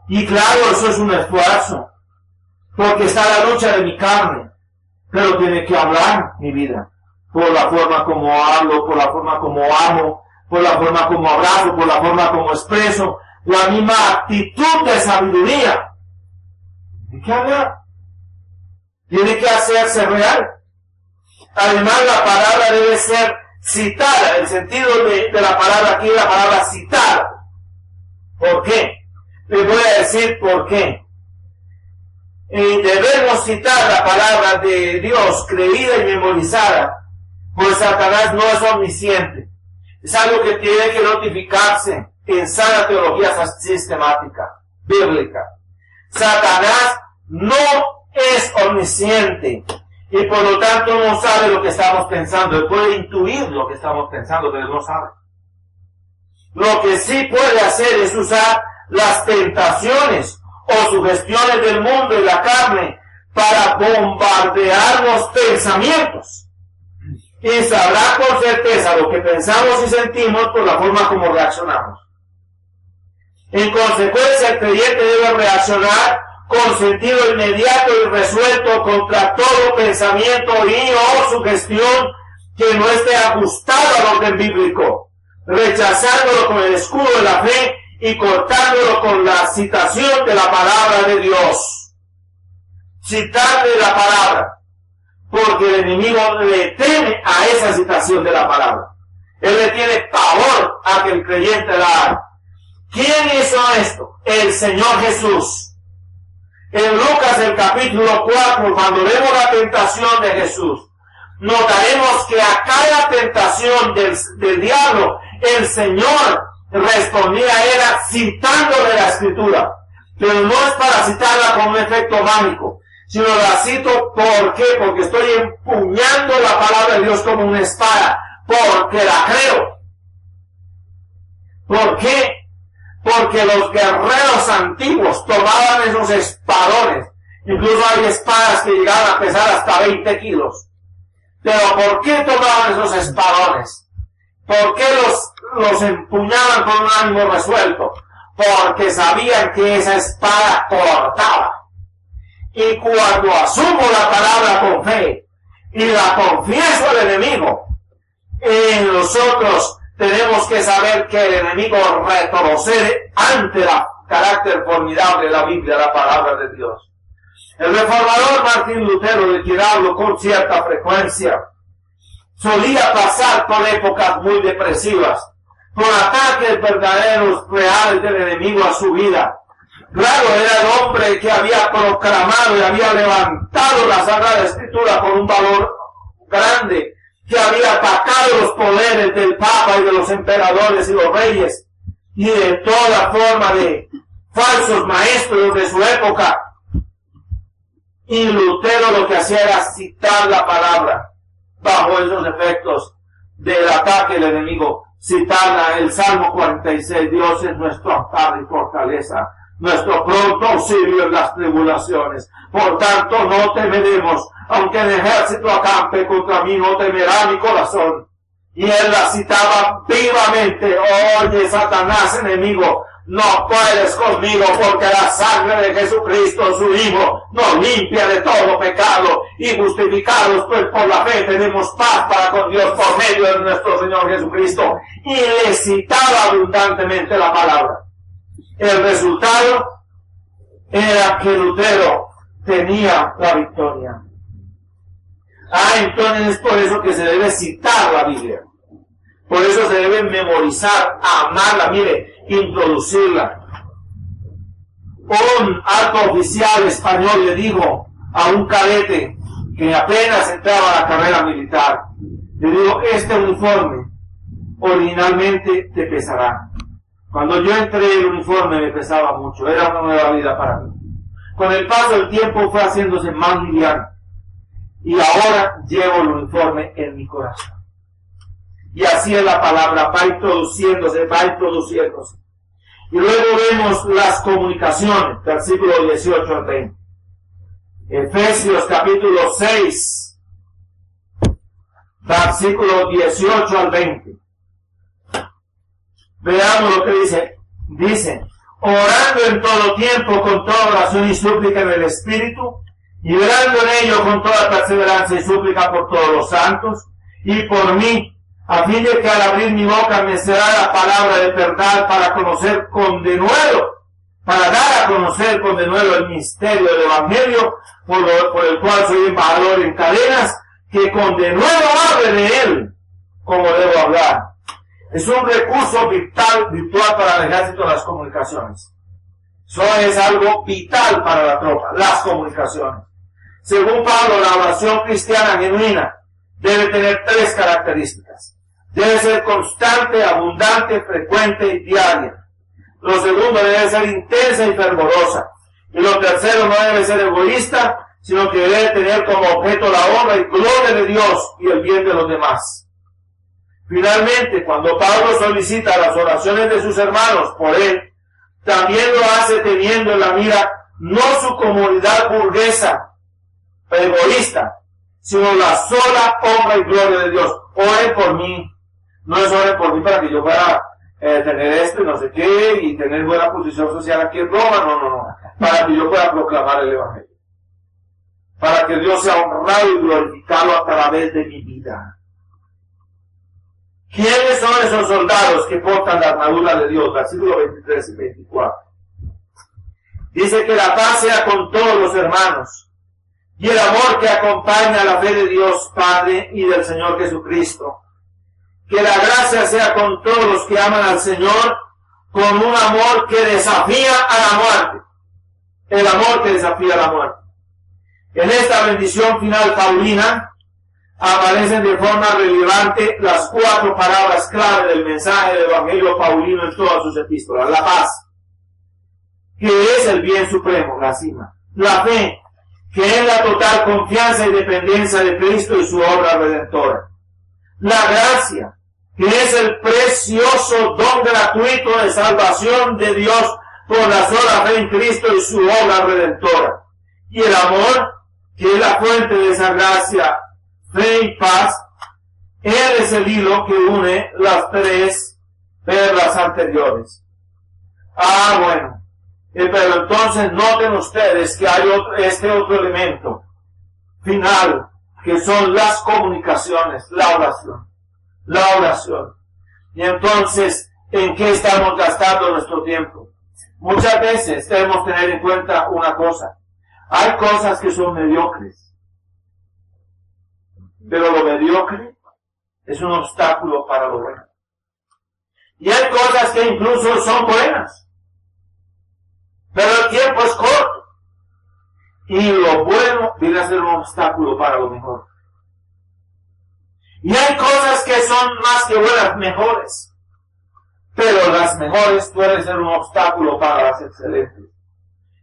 [SPEAKER 2] Y claro, eso es un esfuerzo, porque está la lucha de mi carne, pero tiene que hablar mi vida, por la forma como hablo, por la forma como amo, por la forma como abrazo, por la forma como expreso, la misma actitud de sabiduría. Tiene que hablar, tiene que hacerse real. Además, la palabra debe ser citada. El sentido de la palabra aquí es la palabra citar. ¿Por qué? Les voy a decir por qué. Debemos citar la palabra de Dios, creída y memorizada, pues Satanás no es omnisciente. Es algo que tiene que notificarse en sana teología sistemática, bíblica. Satanás no es omnisciente y por lo tanto no sabe lo que estamos pensando. Él puede intuir lo que estamos pensando, pero él no sabe. Lo que sí puede hacer es usar las tentaciones o sugestiones del mundo y la carne para bombardear los pensamientos. Y sabrá con certeza lo que pensamos y sentimos por la forma como reaccionamos. En consecuencia, el creyente debe reaccionar con sentido inmediato y resuelto contra todo pensamiento y o sugestión que no esté ajustado al orden bíblico, rechazándolo con el escudo de la fe y cortándolo con la citación de la palabra de Dios. Citarle la palabra, porque el enemigo le teme a esa citación de la palabra. Él le tiene pavor a que el creyente la haga. ¿Quién hizo esto? El Señor Jesús. En Lucas, el capítulo 4, cuando vemos la tentación de Jesús, notaremos que a cada tentación del diablo, el Señor respondía era citándole la Escritura. Pero no es para citarla con un efecto mágico, sino la cito, ¿por qué? Porque estoy empuñando la palabra de Dios como una espada, porque la creo. ¿Por qué? Porque los guerreros antiguos tomaban esos espadones. Incluso hay espadas que llegaban a pesar hasta 20 kilos. Pero ¿por qué tomaban esos espadones? ¿Por qué los empuñaban con un ánimo resuelto? Porque sabían que esa espada cortaba. Y cuando asumo la palabra con fe y la confieso al enemigo, en nosotros tenemos que saber que el enemigo retrocede ante el carácter formidable de la Biblia, la palabra de Dios. El reformador Martín Lutero, de quien hablo con cierta frecuencia, solía pasar por épocas muy depresivas, por ataques verdaderos, reales del enemigo a su vida. Claro, era el hombre que había proclamado y había levantado la Sagrada Escritura con un valor grande, que había atacado los poderes del Papa y de los emperadores y los reyes, y de toda forma de falsos maestros de su época. Y Lutero lo que hacía era citar la palabra bajo esos efectos del ataque del enemigo. Citar el Salmo 46, Dios es nuestro amparo y fortaleza, nuestro pronto auxilio en las tribulaciones. Por tanto, no temeremos, aunque el ejército acampe contra mí, no temerá mi corazón. Y él la citaba vivamente: oye, Satanás, enemigo, no puedes conmigo, porque la sangre de Jesucristo, su Hijo, nos limpia de todo pecado, y justificados pues por la fe tenemos paz para con Dios por medio de nuestro Señor Jesucristo. Y le citaba abundantemente la palabra. El resultado era que Lutero tenía la victoria. Entonces es por eso que se debe citar la Biblia. Por eso se debe memorizar, amarla, mire, introducirla. Un alto oficial español le dijo a un cadete que apenas entraba a la carrera militar, le dijo, este uniforme originalmente te pesará. Cuando yo entré el uniforme me pesaba mucho, era una nueva vida para mí. Con el paso del tiempo fue haciéndose más liviano y ahora llevo el uniforme en mi corazón. Y así es la palabra, va introduciéndose. Y luego vemos las comunicaciones, versículo 18 al 20. Efesios capítulo 6, versículo 18 al 20. Veamos lo que dice. Dice, orando en todo tiempo con toda oración y súplica en el Espíritu, y orando en ello con toda perseverancia y súplica por todos los santos, y por mí, a fin de que al abrir mi boca me será la palabra de verdad para conocer con denuedo, para dar a conocer con denuedo el misterio del Evangelio, por el cual soy embajador en cadenas, que con denuedo hable de él, como debo hablar. Es un recurso virtual para el ejército de las comunicaciones. Eso es algo vital para la tropa, las comunicaciones. Según Pablo, la oración cristiana genuina debe tener 3 características. Debe ser constante, abundante, frecuente y diaria. Lo segundo debe ser intensa y fervorosa. Y lo tercero no debe ser egoísta, sino que debe tener como objeto la honra y gloria de Dios y el bien de los demás. Finalmente, cuando Pablo solicita las oraciones de sus hermanos por él, también lo hace teniendo en la mira no su comodidad burguesa, egoísta, sino la sola honra y gloria de Dios. Oren por mí. No es oren por mí para que yo pueda tener esto y no sé qué, y tener buena posición social aquí en Roma. No. Para que yo pueda proclamar el Evangelio. Para que Dios sea honrado y glorificado a través de mi vida. ¿Quiénes son esos soldados que portan la armadura de Dios? Versículos 23 y 24. Dice que la paz sea con todos los hermanos y el amor que acompaña a la fe de Dios Padre y del Señor Jesucristo. Que la gracia sea con todos los que aman al Señor con un amor que desafía a la muerte. El amor que desafía a la muerte. En esta bendición final paulina aparecen de forma relevante las 4 palabras clave del mensaje del Evangelio paulino en todas sus epístolas. La paz, que es el bien supremo, la cima. La fe, que es la total confianza y dependencia de Cristo y su obra redentora. La gracia, que es el precioso don gratuito de salvación de Dios por la sola fe en Cristo y su obra redentora. Y el amor, que es la fuente de esa gracia, fe y paz. Él es el hilo que une las 3 perlas anteriores. Bueno. Pero entonces noten ustedes que hay este otro elemento final, que son las comunicaciones, la oración. La oración. Y entonces, ¿en qué estamos gastando nuestro tiempo? Muchas veces debemos tener en cuenta una cosa. Hay cosas que son mediocres. Pero lo mediocre es un obstáculo para lo bueno. Y hay cosas que incluso son buenas. Pero el tiempo es corto. Y lo bueno viene a ser un obstáculo para lo mejor. Y hay cosas que son más que buenas, mejores. Pero las mejores pueden ser un obstáculo para las excelentes.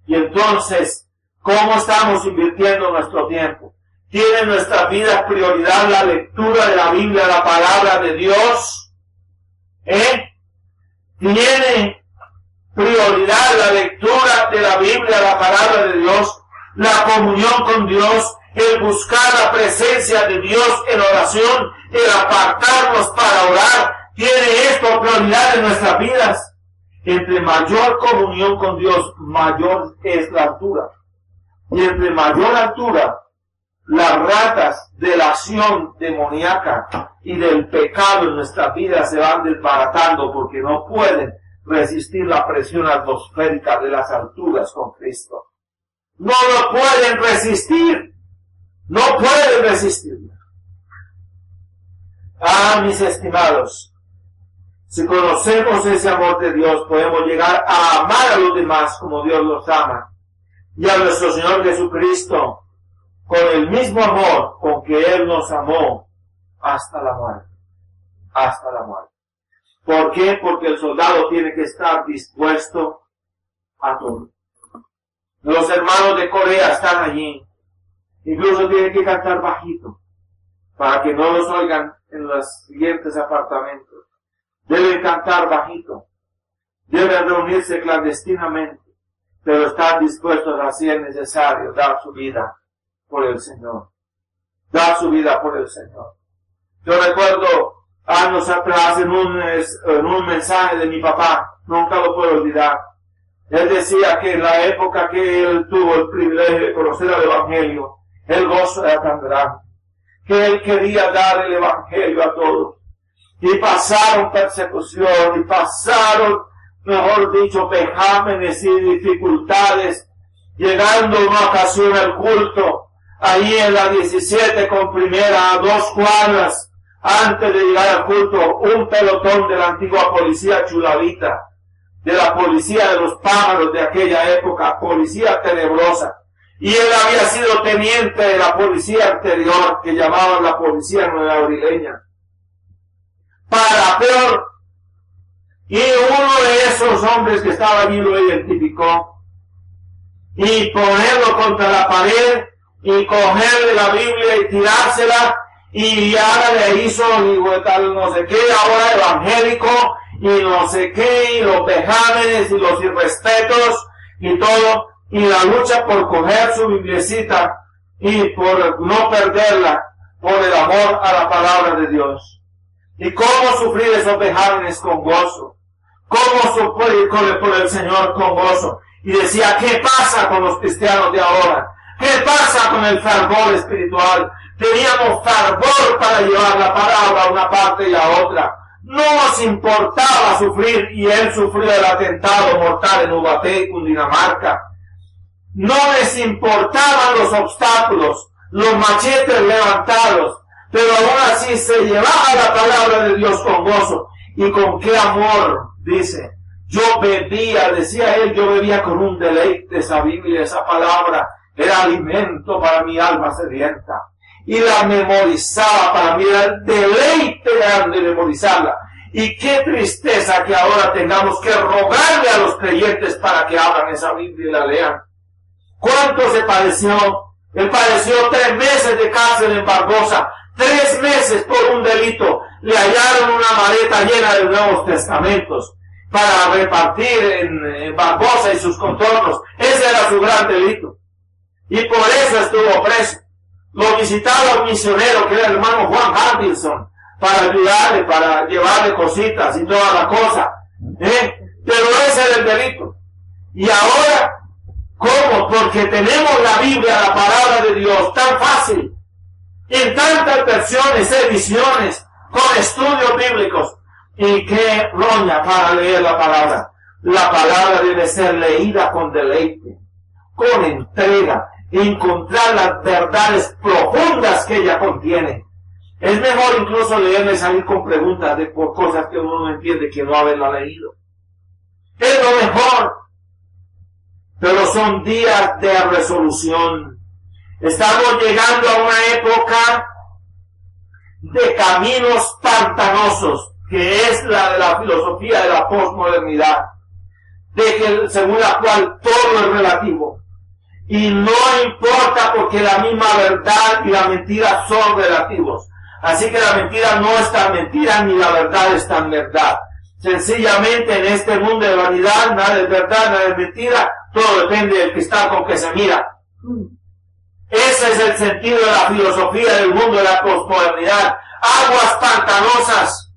[SPEAKER 2] Y entonces, ¿cómo estamos invirtiendo nuestro tiempo? ¿Tiene en nuestra vida prioridad la lectura de la Biblia, la palabra de Dios? ¿Tiene prioridad la lectura de la Biblia, la palabra de Dios, la comunión con Dios, el buscar la presencia de Dios en oración, el apartarnos para orar? ¿Tiene esto prioridad en nuestras vidas? Entre mayor comunión con Dios, mayor es la altura. Y entre mayor altura, las ratas de la acción demoníaca y del pecado en nuestras vidas se van desbaratando porque no pueden resistir la presión atmosférica de las alturas con Cristo. No lo pueden resistir. No pueden resistir. Ah, mis estimados, si conocemos ese amor de Dios, podemos llegar a amar a los demás como Dios los ama. Y a nuestro Señor Jesucristo con el mismo amor con que Él nos amó hasta la muerte. Hasta la muerte. ¿Por qué? Porque el soldado tiene que estar dispuesto a todo. Los hermanos de Corea están allí. Incluso tienen que cantar bajito para que no los oigan en los siguientes apartamentos. Deben cantar bajito. Deben reunirse clandestinamente, pero están dispuestos a, si es necesario, dar su vida por el Señor. Dar su vida por el Señor. Yo recuerdo años atrás en un mensaje de mi papá, nunca lo puedo olvidar. Él decía que en la época que él tuvo el privilegio de conocer el Evangelio, el gozo era tan grande, que él quería dar el Evangelio a todos. Y pasaron persecución, y pasaron, mejor dicho, vejámenes y dificultades, llegando una ocasión al culto, ahí en la 17 con primera, a 2 cuadras, antes de llegar al culto, un pelotón de la antigua policía chulavita, de la policía de los pájaros de aquella época, policía tenebrosa. Y él había sido teniente de la policía anterior, que llamaban la policía nuevabrileña. Para peor. Y uno de esos hombres que estaba allí lo identificó. Y ponerlo contra la pared, y cogerle la Biblia y tirársela, y ahora le hizo, y tal no sé qué, ahora evangélico, y no sé qué, y los vejámenes, y los irrespetos, y todo, y la lucha por coger su bibliecita, y por no perderla, por el amor a la palabra de Dios. Y cómo sufrir esos vejámenes con gozo, cómo sufrir por el Señor con gozo. Y decía, ¿qué pasa con los cristianos de ahora? ¿Qué pasa con el fervor espiritual? Teníamos fervor para llevar la palabra a una parte y a otra. No nos importaba sufrir, y él sufrió el atentado mortal en Ubaté, Cundinamarca. No les importaban los obstáculos, los machetes levantados, pero aún así se llevaba la palabra de Dios con gozo. Y con qué amor, dice, yo bebía, decía él, yo bebía con un deleite esa Biblia, esa palabra, era alimento para mi alma sedienta. Y la memorizaba, para mí era el deleite grande memorizarla. Y qué tristeza que ahora tengamos que rogarle a los creyentes para que abran esa Biblia y la lean. ¿Cuánto se padeció? Él padeció 3 meses de cárcel en Barbosa, 3 meses por un delito. Le hallaron una maleta llena de Nuevos Testamentos para repartir en Barbosa y sus contornos. Ese era su gran delito. Y por eso estuvo preso. Lo visitaba un misionero que era el hermano Juan Harrison para ayudarle, para llevarle cositas y toda la cosa. Pero ese era el delito. Y ahora, ¿cómo? Porque tenemos la Biblia, la palabra de Dios, tan fácil, en tantas versiones, ediciones, con estudios bíblicos. ¿Y qué roña para leer la palabra? La palabra debe ser leída con deleite, con entrega, encontrar las verdades profundas que ella contiene. Es mejor incluso leerla y salir con preguntas por cosas que uno no entiende que no haberla leído. Es lo mejor. Pero son días de resolución. Estamos llegando a una época de caminos pantanosos, que es la de la filosofía de la posmodernidad, según la cual todo es relativo. Y no importa, porque la misma verdad y la mentira son relativos. Así que la mentira no es tan mentira, ni la verdad es tan verdad. Sencillamente en este mundo de vanidad, nada es verdad, nada es mentira, todo depende del cristal con que se mira. Ese es el sentido de la filosofía del mundo de la posmodernidad. Aguas pantanosas,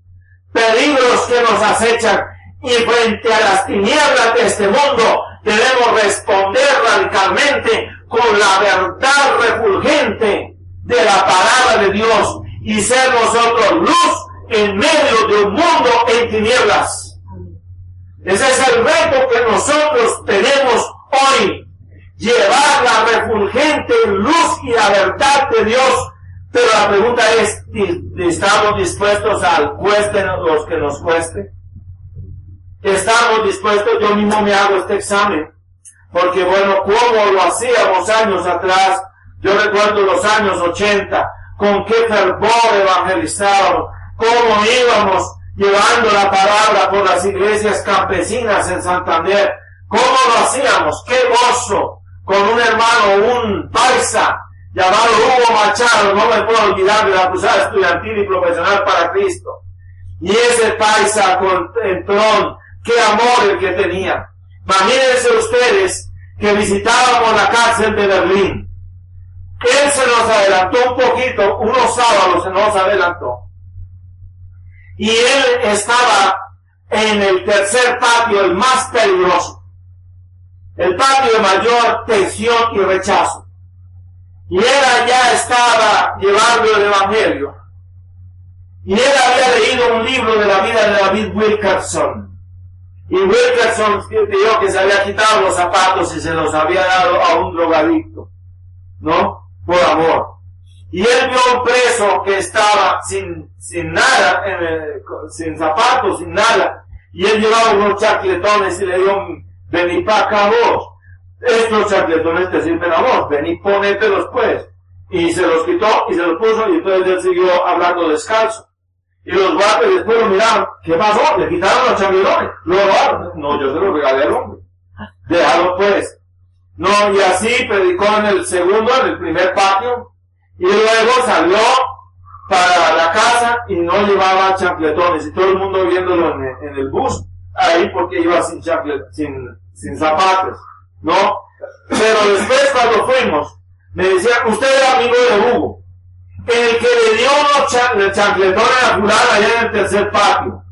[SPEAKER 2] peligros que nos acechan, y frente a las tinieblas de este mundo debemos responder radicalmente con la verdad refulgente de la palabra de Dios y ser nosotros luz en medio de un mundo en tinieblas. Ese es el reto que nosotros tenemos hoy. Llevar la refulgente luz y la verdad de Dios. Pero la pregunta es, ¿estamos dispuestos al cueste los que nos cueste? ¿Estamos dispuestos? Yo mismo me hago este examen. Porque bueno, como lo hacíamos años atrás, yo recuerdo los años 80, con qué fervor evangelizábamos, cómo íbamos llevando la palabra por las iglesias campesinas en Santander, cómo lo hacíamos, qué gozo, con un hermano, un paisa, llamado Hugo Machado, no me puedo olvidar de la cruzada estudiantil y profesional para Cristo. Y ese paisa con Tron, qué amor el que tenía. Imagínense ustedes que visitábamos la cárcel de Berlín. Él se nos adelantó un poquito, unos sábados se nos adelantó. Y él estaba en el tercer patio, el más peligroso. El patio de mayor tensión y rechazo. Y él allá estaba llevando el Evangelio. Y él había leído un libro de la vida de David Wilkerson. Y Wilkerson dijo que se había quitado los zapatos y se los había dado a un drogadicto, ¿no? Por amor. Y él vio a un preso que estaba sin nada, sin zapatos, sin nada. Y él llevaba unos chacletones y le dijo, vení para acá vos. Estos chacletones te sirven a vos, vení ponételos pues. Y se los quitó y se los puso y entonces él siguió hablando descalzo. Y los guardias después lo miraron, ¿qué pasó? Le quitaron los chacletones, lo robaron. No, yo se los regalé al hombre. Déjalo pues. No, y así predicó en el segundo, en el primer patio. Y luego salió para la casa y no llevaba chancletones. Y todo el mundo viéndolo en el bus, ahí porque iba sin zapatos, ¿no? Pero después cuando fuimos, me decían, usted era amigo de Hugo, el que le dio unos chancletones a fulano allá en el tercer patio.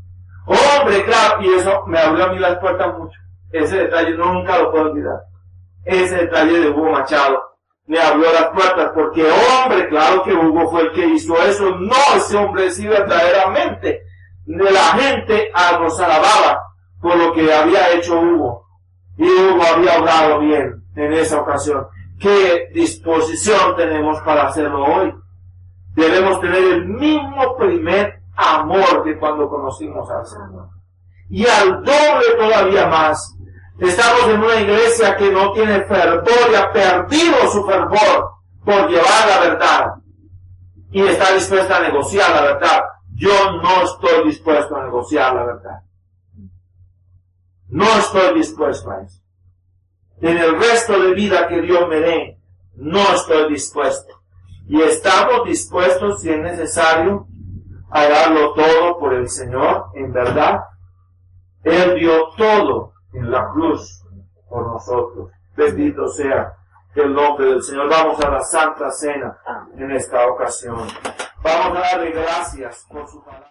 [SPEAKER 2] Hombre, claro, y eso me abrió a mí las puertas mucho. Ese detalle nunca lo puedo olvidar. Ese detalle de Hugo Machado me abrió las puertas, porque hombre, claro que Hugo fue el que hizo eso. No, ese hombre sí verdaderamente. De la gente nos alababa por lo que había hecho Hugo. Y Hugo había obrado bien en esa ocasión. ¿Qué disposición tenemos para hacerlo hoy? Debemos tener el mismo primer amor que cuando conocimos al Señor. Y al doble todavía más. Estamos en una iglesia que no tiene fervor y ha perdido su fervor por llevar la verdad. Y está dispuesta a negociar la verdad. Yo no estoy dispuesto a negociar la verdad. No estoy dispuesto a eso. En el resto de vida que Dios me dé, no estoy dispuesto. Y estamos dispuestos, si es necesario, a darlo todo por el Señor, en verdad. Él dio todo en la cruz por nosotros. Bendito sea el nombre del Señor. Vamos a la Santa Cena en esta ocasión. Vamos a darle gracias por su palabra.